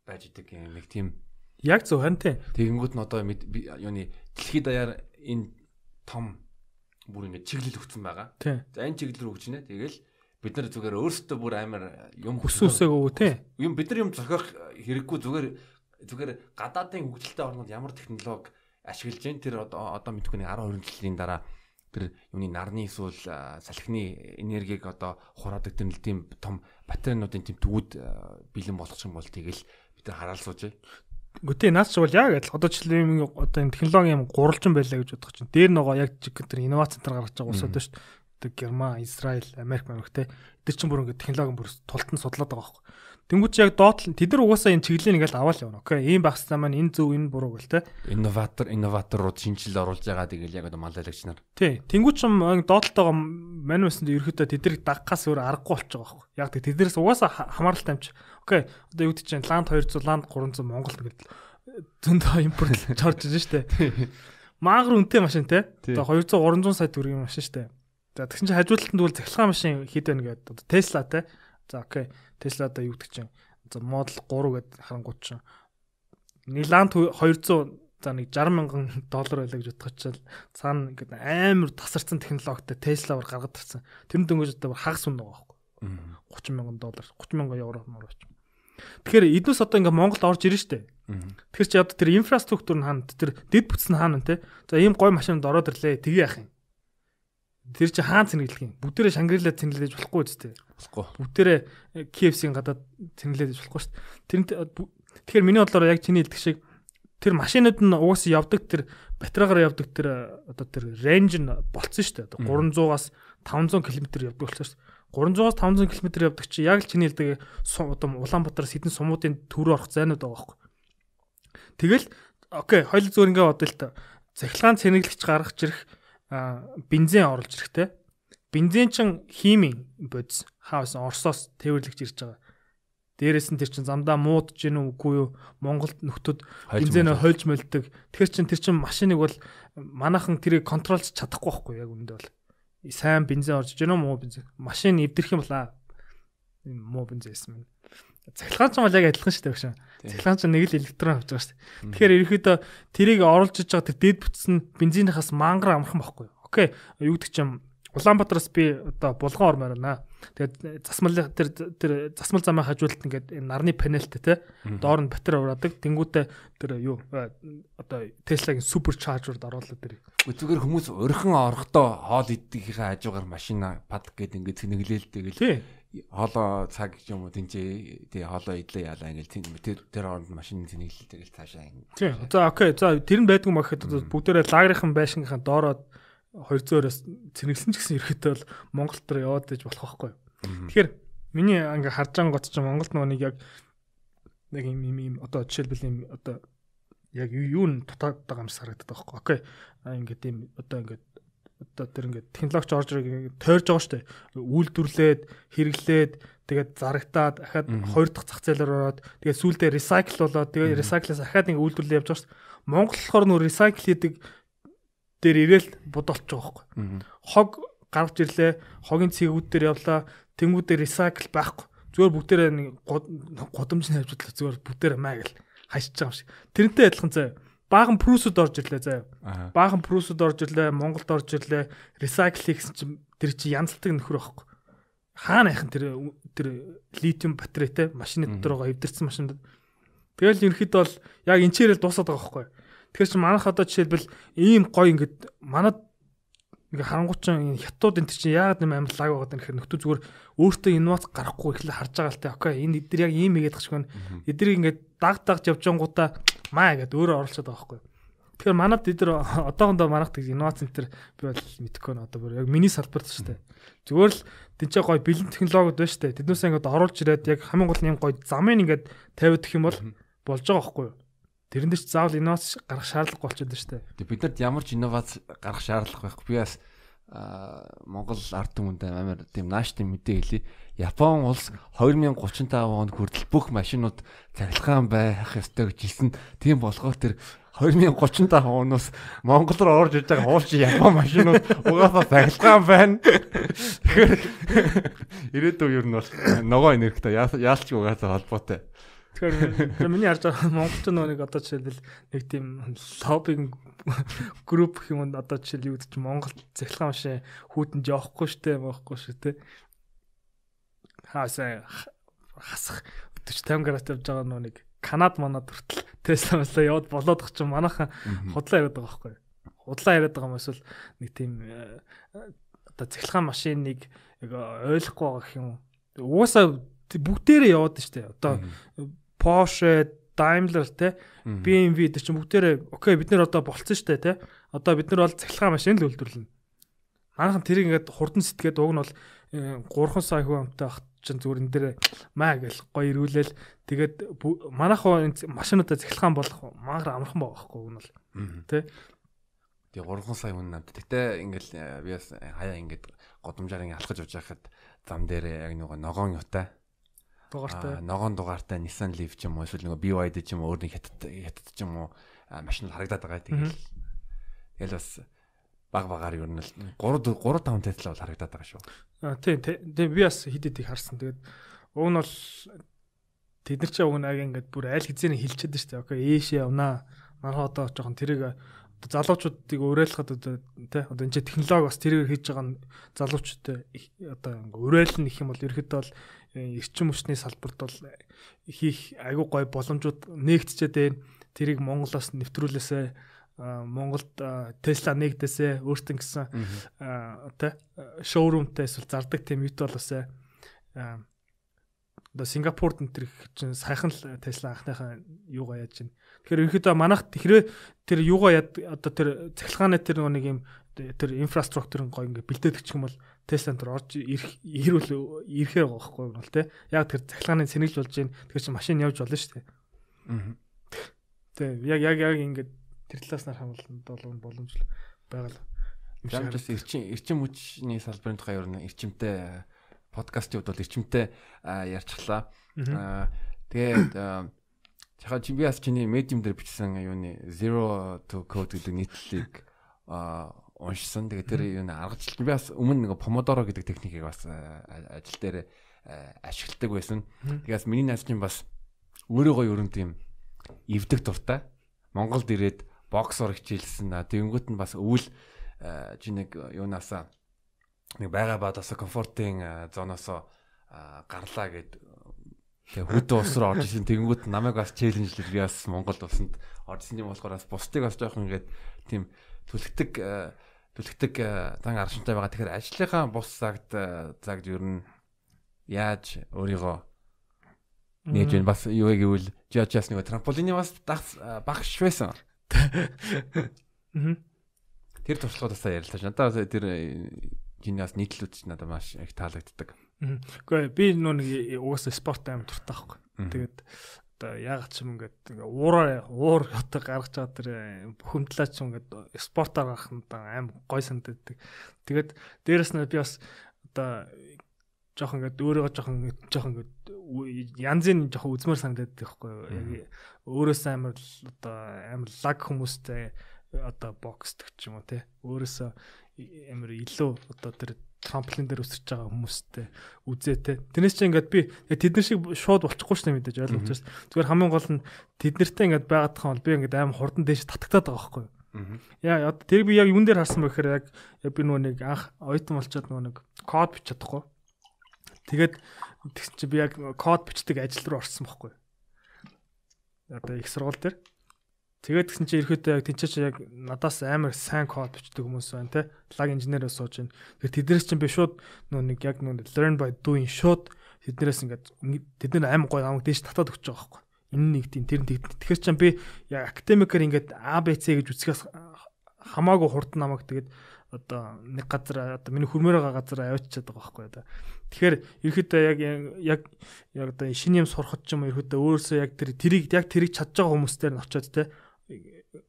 байж идэг нэг тийм яг зөв хан тий. Тэгэнгүүт нь одоо юуны дэлхийд даяар энэ том бүр ингээ чиглэл өгсөн байгаа. За энэ чиглэл рүү өгч нэ. Тэгэл бид нар зүгээр өөрсдөө бүр амар юм хүсүүсээг өвөө тий. Юм бид нар юм зохиох хэрэггүй зүгээр гадаадын хөгжилтэй орнууд ямар технологи ашиглаж जैन тэр одоо мэдгүй нэг 12 жилийн дараа тэр юуны нарны эсвэл салхины энергийг одоо хураадаг тэр нэг тийм том батарейнуудын тийм төвүүд бэлэн болгох юм бол тэгэл бид нар хараал суужээ. Гэхдээ наас ч бол яг адил одоо жишээ одоо энэ технологи юм гурвалжин байлаа гэж бодох чинь дээр нөгөө яг тэр инновац центр гаргаж байгаа улсууд шүү дээ. Тэг Герман, Израиль, Америк мөрөгтэй. Тэр чинь бүр ингэ технологи бүр тултан судлаад байгаа байхгүй. Тэнгүүч яг доотлон тэд нар угаасаа энэ чиглэлийг ингээл аваад явна. Окей, ийм багцтай маань энэ зөв энэ буруу гэл те. Инноваторууд шинжилэл оруулж байгаа тэгэл яг одоо малайлагч нар. Тий. Тэнгүүч доотлолтойгоо мань баснд ерөөхдөө тэднийг дагахаас өөр аргагүй болчих байгаа байхгүй. Яг тэднээс угаасаа хамааралтай амч. Окей, одоо юу гэж чинь ланд 200, ланд 300 Монгол гэдэг зөндөө импорт чорж байгаа шүү дээ. Маагар үнэтэй машин те. Одоо 200 300 сая төгрөгийн машин шүү дээ. За тэгсэн чинь хажуудалтанд бол цахилгаан машин хэд байна гэдэг. Одоо Tesla те. За окей. Tesla одоо юу гэдэг чинь за Model 3 гэдэг харангуут чинь Ниланд 200 за нэг $60,000 байлаа гэж бодох чил цаана ингээд амар тасарсан технологитой Tesla-аар гаргаад ирсэн. Тэр нь дөнгөж одоо хагас үнэ байгаа байхгүй. $30,000 €30,000 мөр оч. Тэгэхээр эднээс одоо ингээд Монголд орж ирнэ штэ. Тэгэхээр чи одоо тэр инфраструктур нь хаана тэр дэд бүтц нь хаана те. За ийм гой машинд ороод ирлээ тгий яах юм. Тэр чи хаан цэнгэлэх юм. Бүгдээрээ Шангрила цэнгэлээж болохгүй үстэй. Болохгүй. Бүгдээрээ KFC-ийн гадаад цэнгэлээж болохгүй шүү дээ. Тэгэхээр миний бодлоор яг чиний хэлдэг шиг тэр машинууд нь угаасаа явдаг тэр батарейгаар явдаг тэр одоо тэр range нь болцсон шүү дээ. 300-аас 500 км явдаг болчихсон шүү дээ. 300-аас 500 км явдаг чи яг л чиний хэлдэг одоо Улаанбаатараас хэдэн сумуудын төв рүү орох зайнууд байгаа байхгүй. Тэгэл окей, хоёул зүгээр ингээ бодъё л та. Цахилгаан цэнэглэгч гаргаж ирэх бензин оруулж ирэхтэй. Бензин чин химийн бодис хаасан Оросоос тээвэрлэгч ирж байгаа. Дээрээс нь тэр чин замдаа муудж гин үгүй юу? Монголд нөхдөд бензинээ хольж мөлдөг. Тэгэхээр чин тэр чин машиныг бол манайхан тэрийг контролж чадахгүй байхгүй яг үүндээ бол. Сайн бензин орж гин муу бензин. Машин эвдэрх юм бол муу бензин эсмэн. Цахилгаан ч бол яг адилхан шүү дээ багш. Цахилгаан ч нэг л электрон авч байгаа шүү дээ. Тэгэхээр ерөөхдөө тэрийг оруулж иж байгаа тэр дэд бүтц нь бензинийхаас мангар амархан байхгүй. Окей. Юу гэдэг чинь Улаанбаатараас би одоо булган ормоор байна. Тэгээд тэр засмал замын хажуулт ингээд нарны панелтэй те доор нь батарей ураадаг. Тэнгүүтээ тэр юу одоо Tesla-гийн супер чаржерд оруулаад тэр. Зүгээр хүмүүс өрхөн орохдоо хоол иддгийнхээ хажуугаар машина пад гэдэг ингээд цэнэглээл тэгэл хоолоо цаг юм уу тэнцээ тий хоолоо идлээ яалаа ингээл тэр оронд машин цэнэглэл тэгэл цаашаа. Тий. За окей. За тэр нь байдгүй махад бүгдээрээ лагерийнхан байшингийнхаа доороод 200-оос цэнгэлсэн ч гэсэн ерөөхдөө бол Монголд төр яваад иж болох байхгүй. Тэгэхээр миний ингээ харж байгаа гот ч Монголд нэг яг ийм одоо жишээлбэл ийм одоо яг юу н дутаад байгаа юм шиг харагдаад байгаа байхгүй. Ингээд ийм одоо ингээд одоо тэр ингээд технологич орж ирэх тойрж байгаа шүү дээ. Үйлдвэрлээд, хэрэглээд, тэгээд зарагтаад дахиад хоёр дахь зах зээлээр ороод тэгээд сүүлдээ recycle болоод тэгээд recycle-аас дахиад ингээд үйлдвэрлэл явж байгаа шүү дээ. Монгол болохоор нөр recycle хийдэг дээр ирээл бодолч байгаа байхгүй. Хог гаргаж ирлээ, хогийн цэгүүд дээр явлаа, тэнгүүдээр recycle байхгүй. Зүгээр бүгдээрээ нэг годомж нь хавж удлаа зүгээр бүгдээрээ маа гэл хашиж байгаа юм шиг. Тэрнтэй адилхан заяа. Баахан прүсүүд орж ирлээ заяа. Баахан прүсүүд орж ирлээ, Монголд орж ирлээ. Recycle хийсэн чинь тэр чи янзлдаг нөхөр байхгүй. Хаана яхан тэр литиум батарейтай машины дотор байгаа эвдэрсэн машинд. Тэгэл ерөнхийдөө бол яг энчээрэл дуусаад байгаа байхгүй. Тэгэхээр чи манайх одоо жишээлбэл ийм гоё ингээд манад ингээ харангуйчин хятад энэ чинь яагаад нэм амар лаг байгаад нэхэр нөхдөө зүгээр өөртөө инновац гарахгүй ихлэ харж байгаа л та. Окей, энэ эдгээр яг ийм игээд гашгүй. Эдгэрийг ингээд дагж явж жангуудаа маа гэдэг өөрөө оролцоод байгаа байхгүй. Тэгэхээр манад эдгээр одоохондоо манайх тэг инновац центр би бол мэдхгүй нэ одоо бүр яг миний салбарт шүү дээ. Зүгээр л тэнцээ гоё бэлэн технологиуд байна шүү дээ. Тэднээсээ ингээд оруулж ирээд яг хамгийн гол нь юм гоё замын ингээд тавиад гэх юм бол болж байгаа байхгүй юу? Тэрэн дээр ч заавал инновац гаргах шаардлага болчиход байна шүү дээ. Тэг бид нарт ямар ч инновац гаргах шаардлага байхгүй. Би бас Монгол ард түмэндээ амар тийм нааштай мэдээ хэлье. Япон улс 2035 онд хүртэл бүх машинууд цахилгаан байх ёстой гэж хэлсэн. Тийм болохоор тэр 2035 оноос Монгол руу орж иж байгаа хуулчин Япон машинууд угаасаа цахилгаан байна. Тэгэхээр ирээдүйн ер нь бол ногоо энергитэй яалч угаасаа холбоотой. Тэгэхээр миний харж байгаа монголчууд нэг одоо жишээлбэл нэг тийм лоббинг групп гэх юм одоо жишээл юу гэдэг чинь Монгол цахилгаан машин хүүтэнд явахгүй штэ байхгүй шүү те. Хаасаа хасах 40-50 градус явж байгаа нэг Канад манад хүртэл Tesla яваад болоод гэх чинь манайхан худлаа яриад байгаа байхгүй. Худлаа яриад байгаа юм эсвэл нэг тийм одоо цахилгаан машиныг яг ойлгохгүй байгаа гэх юм. Угаасаа бүгдээрээ яваад штэ. Одоо Porsche, Daimler те BMW дээр ч бүгдээрээ окей бид нэр одоо болцсон штэ те. Одоо бид нар бол цахилгаан машин л үйлдвэрлэнэ. Манайхан тэрийг ингээд хурдан сэтгээд уг нь бол 3 сая хүн амтай ах чинь зүгээр энэ дээр маа гэл гоё ирүүлээл тэгээд манайхан машинуудаа цахилгаан болох мангар амархан байгаа байхгүй уг нь бол те. Тэгээ 3 сая хүн амт. Гэтэ ингээл би бас хаяа ингээд годомжаар ингээд алхаж явж байхад зам дээр яг нөгөө ногоон юутай дугаартай ногоон дугаартай Nissan Leaf ч юм уу эсвэл нөгөө BYD ч юм уу өөр нэг хятад ч юм уу машин харагдаад байгаа. Тэгэл бас багаар ер нь л 3-5 Tesla бол харагдаад байгаа шүү. Тийм би бас хэд хэдийг харсан. Тэгээд уг нь бол тэд нар ч уг нь ингээд бүр аль хэзээ хэлчихэд шүү дээ. Окей ээшээ явнаа. Манай одоо жоохон тэрийг залуучуудыг уриалахад одоо энэ технологи бас тэрээр хийж байгаа нь залуучуудад одоо ингээ уриална гэх юм бол ерөөхдөө бол эрчим хүчний салбарт бол хийх айгүй гой боломжууд нээгдчихэд байна. Тэрийг Монголоос нэвтрүүлээсээ Монголд Tesla нэгдээсээ өөртөө гэсэн шоурумтай эсвэл зардаг тийм юут болоосаа одоо Сингапурт энэ чинь сайхан л Tesla анхныхаа юугаа яаж чинь. Тэгэхээр ерөнхийдөө манайх тэр юугаа одоо тэр цахилгааны тэр нэг юм тэр инфраструктурын гой ингээ бэлдээд гэх юм бол Tesla энэ орж ирэхээр байгаа байхгүй юу те. Яг тэр цахилгааны сэнэглж болж гин тэгэхээр чи машин явж болно шүү дээ. Тэг яг ингээ тэр талаас нар хамлан боломж байгаа л. Ямарчаас эрчим хүчний салбарын тухай ер нь эрчимтэй подкастууд бол эрчимтэй ярьчихлаа. Тэгээд чахаа чи би бас чиний медиум дээр бичсэн юуны Zero to Code гэдэг нийтлэлийг уншсан. Тэгээд тэр юуны аргачлал би бас өмнө нэг Pomodoro гэдэг техникийг бас ажил дээр ашигладаг байсан. Тэгээс миний найз чинь бас өөрийгөө ер нь тийм эвдэг дуртай. Монголд ирээд боксор хичээлсэн. Тэнгүүт нь бас өвөл чи нэг юунаасаа нэг байгаа баадаас комфортын зоноосоо гарлаа гэд тэгээ хөдөө ус руу орж исэн. Тэнгүүт намайг бас челленжлэл би бас Монголд усанд орж исэн юм болохоор бас бусдыг бас жоохон ингээд тийм түлхдэг зан аршинтай байгаа. Тэгэхээр ажлынхаа бус цагт ер нь яаж өөрийгөө нээж вэ? Бас юу гэвэл жаачас нэг трамполины бас багш байсан. Тэр туршлагуудаас ярилцлаа. Надад тэр чиний бас нийтлүүд ч надад маш их таалагддаг. Гэхдээ би нэг угаасаа спорт амар дуртай байхгүй. Тэгээд одоо яагаад ч юм ингээд уур одоо гаргаж байгаа тэр бухимдлаа ч ингээд спортоор гарах нь амар гой санагддаг. Тэгээд дээрэс нь би бас одоо жоохон ингээд өөрийгөө жоохон ингээд янзын жоохон үзмэр санагдаад байхгүй юу. Яг өөрөөсөө амар одоо амар лаг хүмүүстэй одоо боксдаг ч юм уу те. Өөрөөсөө амар илүү одоо тэр трамплин дээр өсөж байгаа хүмүүстэй үзээ те. Тэрнээс чинь ингээд би тэднэр шиг шууд болчихгүй шүү дээ мэдээж ойлгож байна. Зүгээр хамгийн гол нь тэднэртэй ингээд байгаад тахаа бол би ингээд амар хурдан дээш татагтаад байгаа байхгүй юу. Яа одоо тэр би яг юун дээр харсан бэ гэхээр яг би нөгөө нэг анх оюутан болчиход нөгөө нэг код бичих чадахгүй. Тэгээд тэгсэн чи би яг код бичдэг ажил руу орсон байхгүй. Одоо их сургууль дээр. Тэгээд тэгсэн чи ерөөдөө яг тэнцээч яг надаас амар сайн код бичдэг хүмүүс байна те. Лаг инженерээ сууж байна. Тэгээд тэднээс чинь би шууд нөгөө нэг яг нөгөө learn by doing шууд тэднээс ингээд тэд нар амар гоё амаг дээш татаад өгч байгаа байхгүй. Энэ нэг тийм тэр тэгэхээр чинь би яг академикээр ингээд ABC гэж үсгээс хамаагүй хурдан намайг тэгээд одоо нэг газар одоо миний хөрмөөр байгаа газар аваачаад байгаа байхгүй одоо. Тэгэхээр ерөөдөө яг одоо шинэ юм сурахад ч юм уу ерөөдөө өөрөөсөө яг тэрийг чадж байгаа хүмүүстээр нь очиод те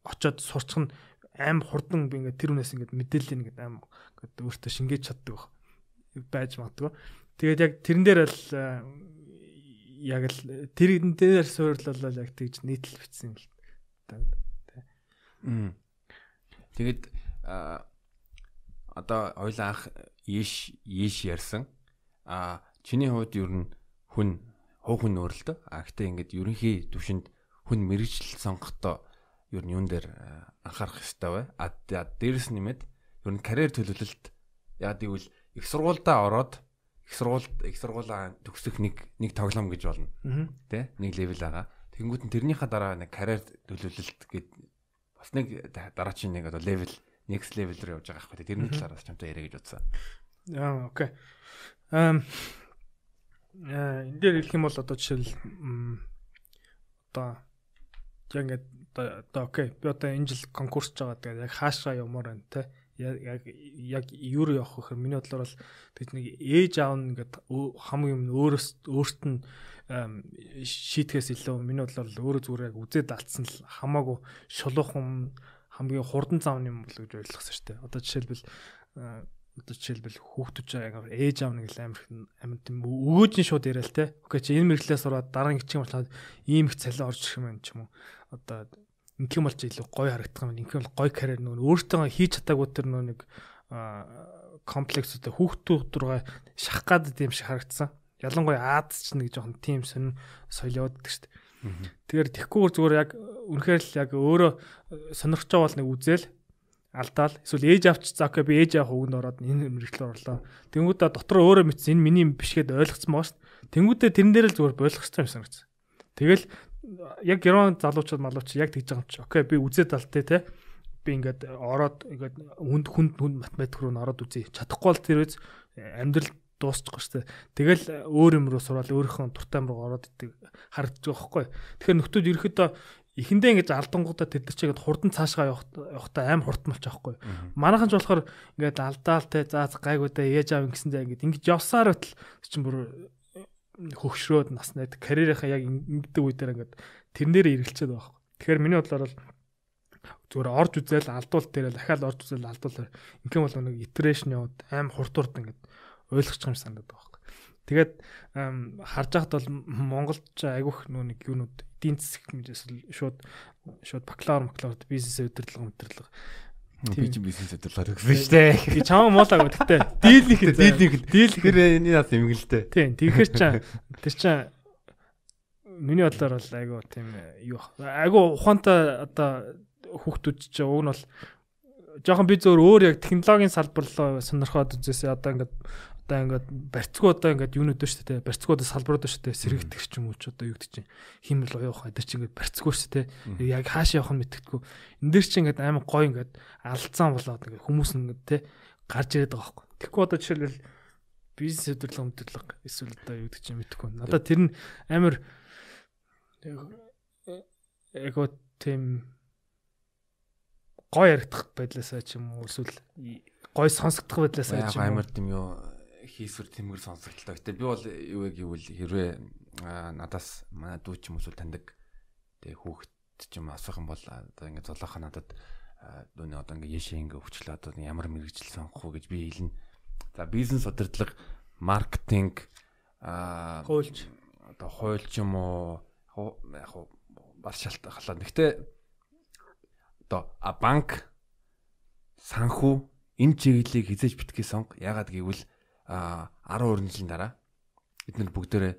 очиод сурчих нь аим хурдан би ингээд тэр үнээс ингээд мэдээлэл ингээд аим ингээд өөртөө шингээж чаддаг байж магадгүй. Тэгээд яг тэрэн дээр л яг л тэрэн дээр суйрлал яг тэгж нийтлэл бичсэн юм л та. Тэгээд одоо ойлаа анх ийш ярьсан. Чиний хувьд ер нь хүн өөрлөлтөө. Гэхдээ ингээд ерөнхий төвшөнд хүн мэрэгжил сонгохдоо ер нь юун дээр анхаарах хэрэгтэй бай. Дээрээс нэмээд ер нь карьер төлөвлөлт яа гэвэл их сургуульдаа ороод их сургуулаа төгсөх нэг тоглоом гэж болно. Тэ? Нэг левел байгаа. Тэнгүүт нь тэрнийхээ дараа нэг карьер төлөвлөлт гээд бас нэг дараачийн нэг одоо левел next level руу явж байгаа байхгүй. Тэрний талаараас чамтай яриа гэж бодсон. Окей. Энэ дээр хэлэх юм бол одоо жишээл одоо яг ингээд одоо окей. Би одоо энэ жил конкурсч байгаа. Тэгээд яг хаашаа явмаар байна те. Яг юу явах вэ гэхээр миний бодлоор бол тэг нэг ээж аав нь ингээд хамгийн өөрөөт нь шийтгэхээс илүү миний бодлоор өөрөө зүгээр яг үзээд алдсан л хамаагүй шулуухан хамгийн хурдан замны юм бол гэж ойлгосон шүү дээ. Одоо жишээлбэл хүүхдүүд яг ээж аав нэг л амар тийм өгөөж нь шууд яриа л те. Окей чи энэ мэрэглээс ороод дараа нь гिचиг болоод ийм их цалин орж ирэх юм ч юм уу. Одоо ингээм болж илүү гоё харагдах юм. Ингээм бол гоё карьер нөгөө өөртөө хийж чадаагүй тэр нэг комплекстэй хүүхдүүд руугаа шах гад тийм шиг харагдсан. Ялангуяа Аз ч нэг жоохон тийм сонин соёл яваад байдаг шүү дээ. Тэгэхээр тэгхгүйгээр зүгээр яг үнэхээр л яг өөрөө сонирхож байгаа бол нэг үзэл алдаал эсвэл ээж авч за окей би ээж авах үгэнд ороод энэ мэрэгчлэр орлоо. Тэнгүүдээ дотор өөрөө мэдсэн энэ миний юм биш гэдээ ойлгоцсон байгаа шүү дээ. Тэнгүүдээ тэрэн дээр л зүгээр болгоцсон юм санагдсан. Тэгэл яг герман залуучууд малууч яг тэгж байгаа юм чи. Окей би үзээд алтай те. Би ингээд ороод ингээд хүнд математик руу ороод үзье. Чадахгүй бол тэр үз амьдрал дуусчихгүй шүү дээ. Тэгэл өөр юм руу сураад өөрийнхөө дуртай юм руу ороод идэг харагдаж байгаа байхгүй. Тэгэхээр нөхдүүд ерөөхдөө эхэндээ ингэж алдангуудаа тэд нар чигээд хурдан цаашгаа явахтаа аим хурдан болчих واخгүй. Манайхан ч болохоор ингээд алдаалтай заа гайгуудаа ээж аав ингэсэндээ ингэж явсаар байтал чинь бүр хөгшрөөд наснаад карьерийнхаа яг ингэдэг үе дээр ингээд тэрнээр эргэлцээд байгаа واخгүй. Тэгэхээр миний бодлоор бол зүгээр орж үзэл алдуул дээр дахиад орж үзэл алдуулаар ингээм бол нэг итерашн яваад аим хурд ингээд ойлгох юм санагдаад байгаа واخгүй. Тэгээд харж байхад бол Монголд айгүйх нэг юунууд эдийн засаг шууд бакалавр бизнес удирдлага би ч бизнес удирдлагаар өгсөн шүү дээ. Би чамаа муулаагүй гэхдээ дийл тэр энэ нас юм гэлтэй. Тийм тэгэхээр тэр чинь миний бодлоор бол айгүй тийм юу айгүй ухаантай одоо хүүхдүүд чинь уг нь бол жоохон би өөр яг технологийн салбар руу сонирхоод үзээсээ одоо ингээд барьцгүй одоо ингээд юунууд шүү дээ. Барьцгууд салбарууд шүү дээ. Сэргийгдэх ч юм уу ч одоо юу гэдэг чинь химэл явах гэдэг чинь ингээд барьцгүй шүү дээ. Яг хаашаа явах нь мэддэхгүй. Энд дэр чинь ингээд амар гоё ингээд алдсан болоод ингээд хүмүүс ингээд те гарч ирээд байгаа байхгүй. Тэгэхгүй одоо жишээлбэл бизнес удирдлага эсвэл одоо юу гэдэг чинь мэддэхгүй. Надад тэр нь амар эго тийм гой яригдах байдлаасаа ч юм уу эсвэл гой сонсогдох байдлаасаа ч юм уу амар тийм юу хийсвэр тэмгэр сонсогдолтой. Гэтэ би бол юу гэвэл хэрвээ надаас манай дүү ч юм уу таньдаг тэг хүүхэд ч юм асуух юм бол одоо ингээд золоохон надад дүүний одоо ингээд яшээ ингээд өвчлөө одоо ямар мэрэгжил сонгох уу гэж би хэлнэ. За бизнес удирдлага, маркетинг хуульч одоо хуульч юм уу яг бас шалтгаалаа. Гэхдээ одоо банк санхүү энэ чиглэлийг хизээж битгий сонго. Ягаад гэвэл 12 жилийн дараа эдгээр бүгдээрээ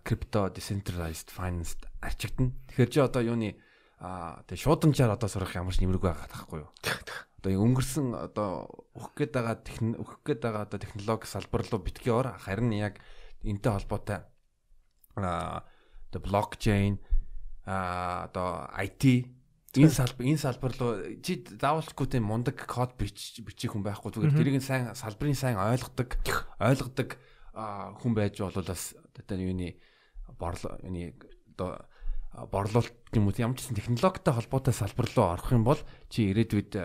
крипто decentralized finance арчигдана. Тэгэхээр чи одоо юуны тэг шууданчаар одоо сурах ямар ч нэмэргүй байгаа таахгүй юу? Одоо өнгөрсөн одоо өгөх гээд байгаа одоо технологи салбар руу битгий ор харин яг энэтэй холбоотой одоо блокчейн одоо IT энэ салбар руу чи заавалчгүй тийм мундаг код бичих хүн байхгүй зүгээр тэрийг салбарын сайн ойлгодог хүн байж болоос одоо юуны одоо борлуулалт юм уу ямар ч технологитой холбоотой салбар руу орох юм бол чи ирээдүйд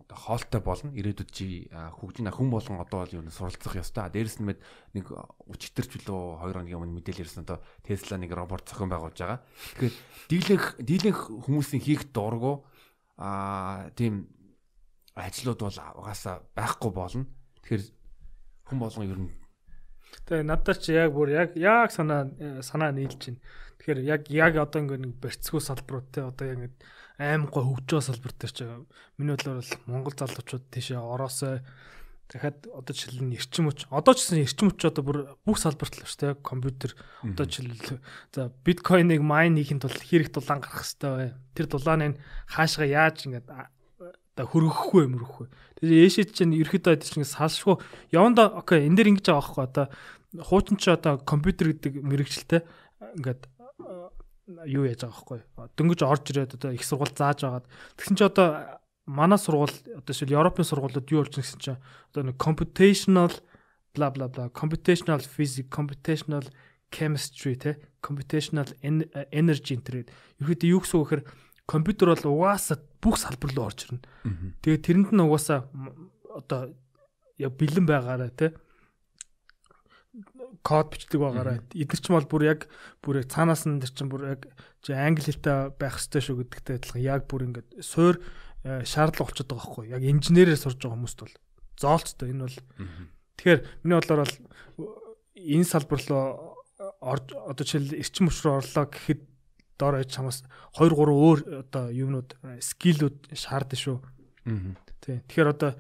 одоо хоолтой болно. Ирээдүйд чи хөгжин хүн болгон одоо бол юу суралцах ёстой. Дээрс нь нэг өчтөрч лөө 2 хоногийн өмнө мэдээлэл ирсэн одоо Tesla нэг робот зохион байгуулж байгаа. Тэгэхээр дийлэнх хүмүүсийн хийх дургу тийм ажлууд бол угаасаа байхгүй болно. Тэгэхээр хүн болгон ер нь тэгээ надад ч яг бүр яг санаа нийлж байна. Тэгэхээр яг одоо ингээд нэг барьцгүй салбарууд те одоо яг ингээд аим гой хөгжөө салбар дээр ч миний бодлоор бол Монгол залуучууд тийшээ ороосоо дахиад одоо жишээл эрчим хүч одоо ч гэсэн эрчим хүч одоо бүр бүх салбарт л шүү дээ компьютер одоо жишээл за биткойныг майн хийхэд бол хэрэг дулаан гарах хэрэгтэй бай. Тэр дулааныг хаашгаа яаж ингээд одоо хөргөхгүй мөрөхгүй. Тэгээ ээшэд чинь ерөөхдөө чинь салшгүй яванда окей энэ дэр ингэж байгаа байхгүй одоо хуучин ч одоо компьютер гэдэг мэрэгчлээ ингээд юу яаж байгаа байхгүй дөнгөж орж ирээд одоо их сургууль зааж байгаад тэгсэн чи одоо манай сургууль одоо шил Европын сургуулиуд юу болж гэсэн чи одоо нэг computational bla bla bla computational physics computational chemistry те computational energy интернет ерөөдөө юу гэсэн үг гэхээр компьютер бол угаасаа бүх салбар руу орж ирнэ. Тэгээд тэрэнд нь угаасаа одоо яг бэлэн байгаараа те код бичдэг байгаараа эдгээр ч бол бүр яг цаанаас нь тэр чинь бүр яг англи хэлтэй байх хэрэгтэй шүү гэдэгтэй адилхан яг бүр ингээд суур шаардлага болчиход байгаа байхгүй яг инженерээр сурж байгаа хүмүүст бол зоолцтой энэ бол тэгэхээр миний бодлоор бол энэ салбар руу орж одоо жишээл эрчим хүч рүү орлоо гэхэд доор аж хамаас 2 3 өөр одоо юмнууд скиллүүд шаардсан шүү. Тий. Тэгэхээр одоо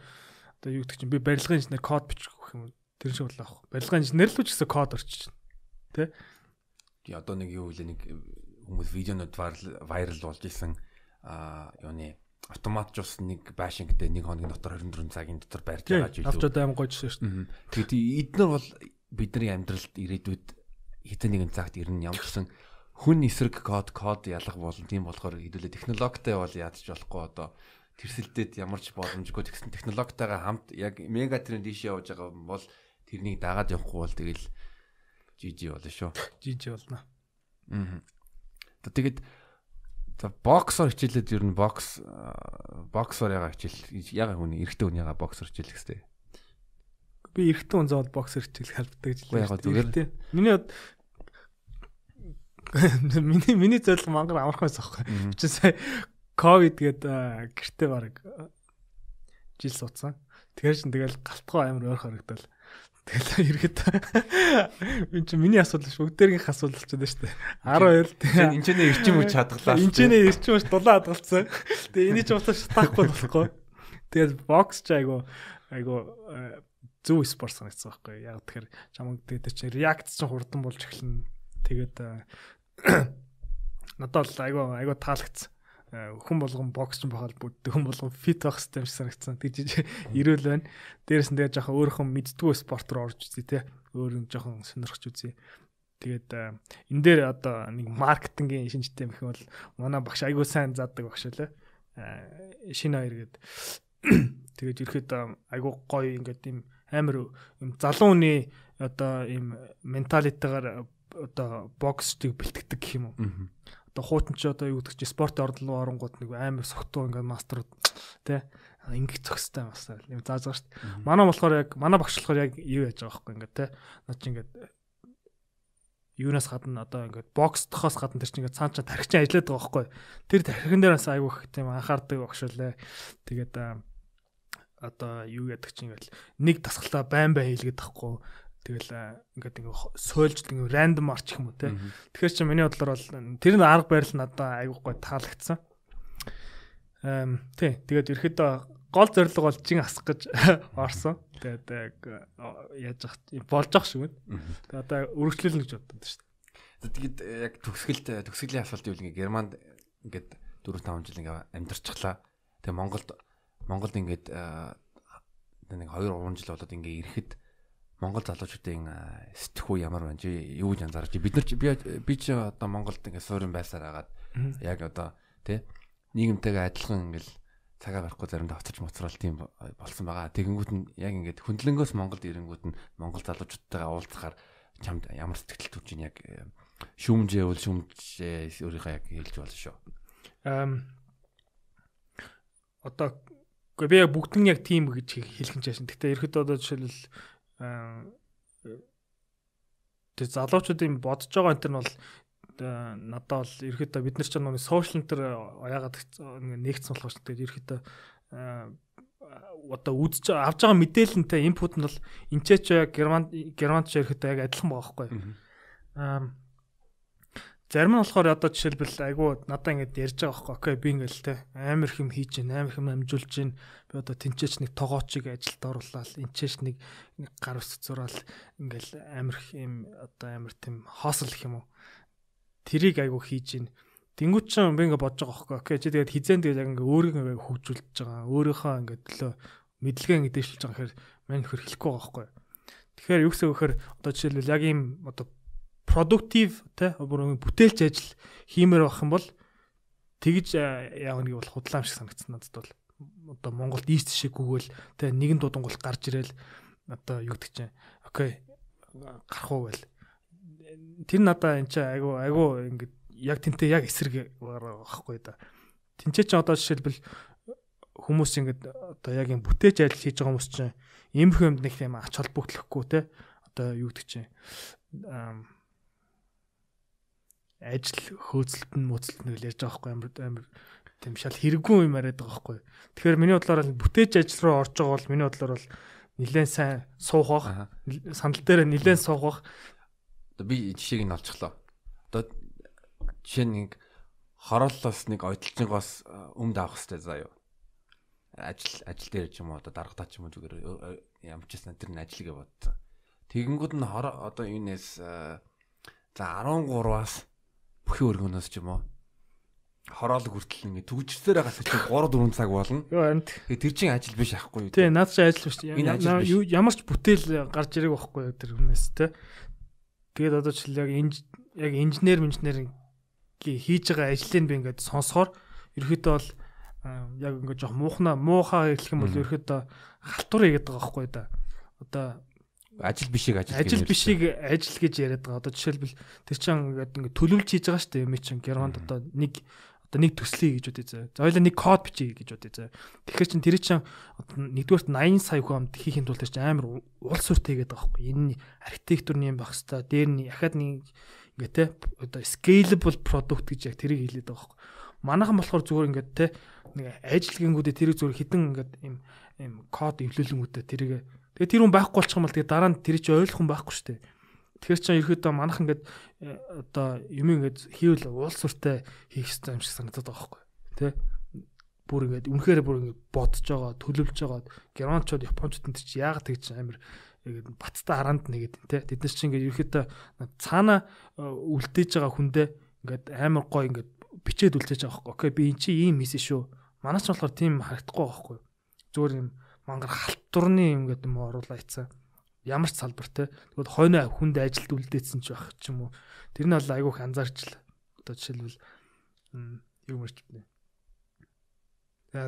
юу гэдэг чинь би барилгын инженер код бичих гэх юм. Тэр шиг болоо ах. Барилгын инженер л ч гэсэн код орчиж байна. Тий. Одоо нэг юу вэ нэг хүмүүс видеонууд вайрал болж исэн юуны автоматжуулсан нэг баашингтэй 1 хоногийн дотор 24 цагийн дотор барьж байгаа ч илүү. Авчаад аим гойжсэн шүү. Тэгээд эдгээр бол бидний амьдралд ирээдүйд хэдэн нэгэн цагт ирнэ ямарсан хүн эсрэг код ялах болно. Тийм болохоор хэдүүлээ технологитой бол ядч болохгүй одоо тэрсэлдээд ямар ч боломжгүй тэгсэн технологитойгоо хамт яг мега тренд ийшээ явж байгаа бол тэрнийг дагаад явахгүй бол тэгэл жижи болно шүү. Жижи болно. Тэгээд боксор хичээлээд ер нь боксор ягаа хичээл ягаа хүн эрэгтэй хүн ягаа боксор хичээлэх хэвээр. Би эрэгтэй хүн заавал боксор хичээлэх халбдаг гэж хэлээ. Миний зорилго мангар амархан байсан байхгүй. Чи сая ковид гээд гэртээ баг жил суудсан. Тэгэхээр чин тэгэл галтгоо амар ойр харагдал. Тэгэл ирэхэд энэ чи миний асуудал шүү. Бүгдээрийн асуудал болчиход шүү дээ. 12 энэ ч нэ эрчим хүч хадгалаа. Энэ ч нэ эрчим хүч дулаан хадгалсан. Тэгээ энийг ч уусаа шатахгүй болохгүй. Тэгээд бокс ч айгу зөв спорт санагдсан байхгүй. Яг тэгэхээр чамаг тэгээд чи реакц ч хурдан болж эхэлнэ. Тэгээд надад айгу таалагдсан. Хүн болгон бокс ч бахал бүгд хүн болгон фит байх систем шиг санагдсан. Тэгж ирүүл байна. Дээрээс нь тэгээ жоохон өөрийнхөө мэддгүү спорт руу орж үзье те. Өөр нь жоохон сонирхож үзье. Тэгээд энэ дээр одоо нэг маркетингийн шинжтэй мэх бол манай багш айгу сайн заадаг багш лээ. Шинэ хоёр гээд тэгээд ирэхэд айгу гоё ингээд юм амар юм залуу хүний одоо юм менталитегаар одоо боксыг бэлтгэдэг гэх юм уу. одоо хуучин ч одоо юу гэдэг чи спортын ордлоо оронгууд нэг амар согтуу ингээд мастерууд тий ингээд зөкстэй бас юм зааж байгаа шүү дээ. Манай болохоор яг манай багш болохоор яг юу яаж байгаа байхгүй ингээд тий над чи ингээд юунаас гадна одоо ингээд бокстохоос гадна тэр чинь ингээд цаан тархичин ажиллаад байгаа байхгүй. Тэр тархин дээрээс айгүйх тийм анхаардаг багш үлээ. Тэгээд одоо юу гэдэг чинь ингээд нэг тасгалтаа байн хийлгээд тахгүй. Тэгэл ингээд сойлж ингээд рандом арч гэх юм уу те. Тэгэхээр чи миний бодлоор бол тэр нь арга барил надад айгүйхгүй таалагдсан. Тий. Тэгээд ерөөдөө гол зорилго бол жин асах гэж орсон. Тэгээд яаж болж ах шиг байна. Тэгээд одоо өргөжлүүлнэ гэж боддог шүү дээ. Тэгээд яг төгсгөлийн асуултын үл ингээ Германд ингээд 4-5 жил ингээ амьдарчихлаа. Тэгээд Монголд ингээд нэг 2-3 жил болоод ингээ ирэхэд Монгол залуучуудын сэтгхүү ямар байна чи юу гэж анзаарч бид нар би ч одоо Монголд ингээ суурин байсаар агаад яг одоо тий нийгэмтэйгээ адилхан ингээл цагаа барихгүй заримдаа хоцорч моцрол тийм болсон байгаа. Тэгэнгүүт нь яг ингээд хөндлөнгөөс Монголд ирэнгүүт нь Монгол залуучуудтайгаа уулзахаар чамд ямар сэтгэл төрж ийн яг шүүмжээ өөрийнхөө яг хэлж болно шүү. Одоо би бүгдэн яг тийм гэж хэлэх юм чаашин. Гэхдээ ерөөдөө одоо жишээлбэл тэр залуучуудын бодож байгаа энэ нь бол надад бол ерөөдөө бид нар ч нэг сошиал энэ яагаад нэгдсэн болох шүү дээ. Ерөөдөө одоо үзэж авч байгаа мэдээлэлтэй инпут нь бол энэч Германд ч ерөөдөө яг адилхан байгаа байхгүй. Зарим нь болохоор одоо жишээлбэл айгу надаа ингэж ярьж байгаа байхгүй. Окей би ингээл те амар хэм хийж гин, амар хэм амжуулж гин. Би одоо тэнцээч нэг тогоочиг ажилд оруулаад, энчээч нэг гар ус зураал ингээл амар хэм одоо амар тийм хоосл гэх юм уу. Тэрийг айгу хийж гин. Тэнгүүт ч би ингээд бодож байгаа байхгүй. Окей чи тэгээд хизэн тэгээд яг ингээд өөрийгөө хөгжүүлж байгаа. Өөрийнхөө ингээд төлөө мэдлэгээ ингээд дэвшилж байгаа гэхээр мань хөр хэлэхгүй байгаа байхгүй. Тэгэхээр юу гэсэн вэхээр одоо жишээлбэл яг ийм одоо продуктив те бүтээлч ажил хиймээр байх юм бол тэгж яг нэг бол худлаам шиг санагдсан надад бол одоо Монголд ийст шиг гүгэл те нэгэн дудангуул гарч ирэл одоо юу гэдэг чинь окей гарах уу гээл тэр надаа энэ чинь айгу ингээд яг тэнтэй яг эсрэг байхгүй да. Тэнцээ чи одоо жишээлбэл хүмүүс ингээд одоо яг юм бүтээж ажил хийж байгаа хүмүүс чинь иймэрхүү юмд нэг тийм ач холбогдлохгүй те одоо юу гэдэг чинь ажил хөөцөлтөн мөцөлтөн гэж ярьж байгаа байхгүй амар тийм шал хэрэггүй юм яриад байгаа байхгүй. Тэгэхээр миний бодлоор бүтээж ажил руу орж байгаа бол миний бодлоор бол нэлээд сайн суух бах сандал дээр нэлээд суух бах. Одоо би жишээг нь олчихлоо. Одоо жишээ нэг хорооллоос нэг ойдлцонгоос өмд авах хэрэгтэй заа юу. Ажил дээр ч юм уу одоо даргатаа ч юм уу зүгээр ямар ч гэсэн тэр нь ажил гэж бодсон. Тэгэнгүүт нь одоо юунаас за 13-аас бүхий өргөнөөс ч юм уу хороолог хүртэл ингэ төгжсээр байгаас чи 3-4 цаг болно. Йоо харин тэр чинь ажил биш ахгүй юу? Тий, наад чи ажил биш. Ямар ч бүтээл гарч ирэх байхгүй юу тэр хүнээс те. Тэгээд одоо ч яг инженер хийж байгаа ажлыг би ингээд сонсохоор ерөөдөө бол яг ингээд жоох муухай хэлэх юм бол ерөөдөө халтур хийгээд байгаа байхгүй юу да. Одоо ажил бишиг ажил гэж яриад байгаа. Одоо жишээлбэл тэр чинь ингээд төлөвлөж хийж байгаа шүү дээ. Юм чинь Германд одоо нэг төслий гэж бодъё заа. За хоёлаа нэг код бичиж гэж бодъё заа. Тэгэхээр чин тэр чинь нэгдүгээрт 80 сая хүн амд хийхин тулд тэр чинь амар улс урт хийгээд байгаа байхгүй. Энэ архитектурны юм байх хэвээр дээр нь яхад нэг ингээд те одоо scalable product гэж яг тэрийг хэлээд байгаа байхгүй. Манайхан болохоор зүгээр ингээд те нэг ажилгингүүдээ тэрийг зүгээр хідэн ингээд им код эвлүүлэнгүүтээ тэрийг тэгээ тэр хүн байхгүй болчих юм бол тэгээ дараа нь тэр чинь ойлгох хүн байхгүй шүү дээ. Тэгэхээр чинь ерөөдөө манайх ингээд одоо юм ингээд хийвэл уул сүртэй хийх хэрэгтэй юм шиг санагдаад байгаа байхгүй. Тэ? Бүр ингээд үнэхээр бүр ингээд бодож байгаа, төлөвлөж байгаа. Германчууд, японочууд энэ чинь яагаад тэгж амар ингээд бацтай харанд нэгээд тэ? Тэд нар чинь ингээд ерөөдөө цаана үлдээж байгаа хүндээ ингээд амар гой ингээд бичээд үлдээж байгаа байхгүй. Окей, би эн чинь ийм хийсэн шүү. Манайч болохоор тийм харагдахгүй байхгүй. Зүгээр юм мангар халтурны юм гэдэг юм оруулаа ийцээ. Ямар ч салбар те. Тэгвэл хойно хүнд ажилд үлдээсэн ч байх ч юм уу. Тэр нь бол айгүйх анзаарч л. Одоо жишээлбэл юу мэрч байна.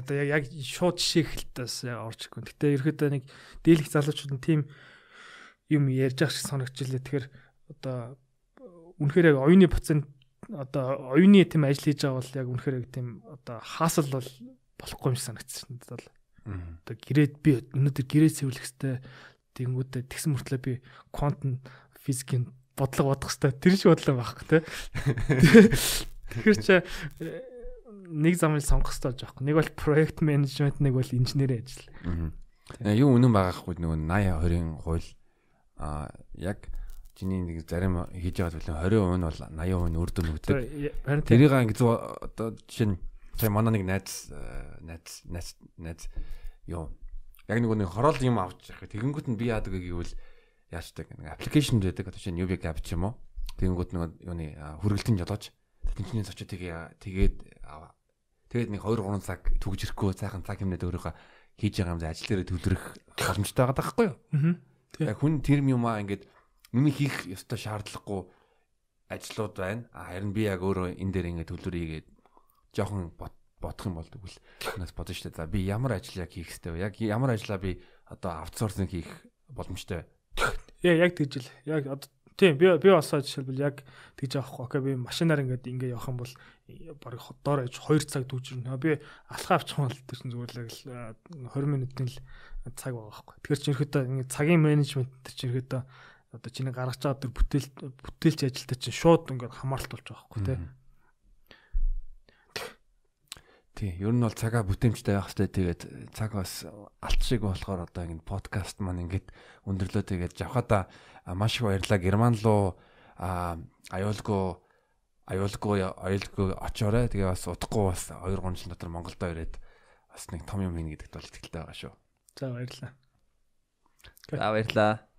Одоо яг шууд жишээ хэлтээс орж ирэхгүй. Гэтэ ерөөдөө нэг дийлэх залуучууд нь тийм юм ярьж байгаа шиг санагдчихлээ. Тэгэхээр одоо үнэхээр яг оюуны процент одоо оюуны тийм ажил хийж байгаа бол яг үнэхээр яг тийм одоо хаасал бол болохгүй юм шиг санагдсан надад бол. Одоо гэрээд би өнөөдөр гэрээ цэвэрлэх хэвээр тэгэнгүүтээ тэгсэн мөртлөө би квантын физикийн бодлого бодох хэвээр тэр шиг бодлоо байхгүй те. Тэгэхээр чи нэг замыг сонгох хэрэгтэй байхгүй. Нэг бол проект менежмент, нэг бол инженерийн ажил. Юу үнэн байгаахгүй нөгөө 80-20-ын хууль яг чиний нэг зарим хийж байгаа зүйл 20% нь бол 80% нь үр дүн өгдөг. Тэрийг ингэ одоо жишээ нь сая манай нэг найз юу яг нэг хороол юм авч явах. Тэгэнгүүт нь би яадаг гэвэл яачдаг нэг аппликейшн байдаг. Одоо чинь UV app ч юм уу. Тэгэнгүүт нэг юуны хүргэлтийн жолооч тэнцний очоо тэгээд нэг 2-3 цаг түгж ирэхгүй цаахан цаг хэмнээд өөрийнхөө хийж байгаа юм ажил дээр төвлөрөх боломжтой байгаа байхгүй юу? Яг хүн тэр юм ингээд миний хийх ёстой шаардлагагүй ажлууд байна. Харин би яг өөрөө энэ дээр ингээд төвлөрийгээд жоохон бодох юм бол тэгвэл нас бодно шүү дээ. За би ямар ажил яг хийх хэрэгтэй вэ? Яг ямар ажлаа би одоо аутсорсинг хийх боломжтой. Яг тэгж л яг одоо тийм би бас жишээлбэл яг тэгж авахгүй. Окей би машинаар ингээд явах юм бол баг доор аж 2 цаг дүүжирнэ. Би алхаа авчих юм бол тэр чинь зүгээр л 20 минутын л цаг байгаа байхгүй. Тэгэхээр чи ерөөдөө ингээд цагийн менежмент чинь ерөөдөө одоо чиний гаргаж байгаа тэр бүтээлч ажилтаа чинь шууд ингээд хамааралт болж байгаа байхгүй тий. Ер нь бол цагаа бүтээмжтэй байх хэрэгтэй. Тэгээд цаг бас алт шиг болохоор одоо ингэ подкаст маань ингээд өндөрлөө тэгээд жавхада маш их баярлалаа. Герман руу аюулгүй очоорой. Тэгээ бас удахгүй бас 2-3 жил дотор Монголд ирээд бас нэг том юм хийнэ гэдэгт бол итгэлтэй байгаа шүү. За баярлалаа. За баярлалаа.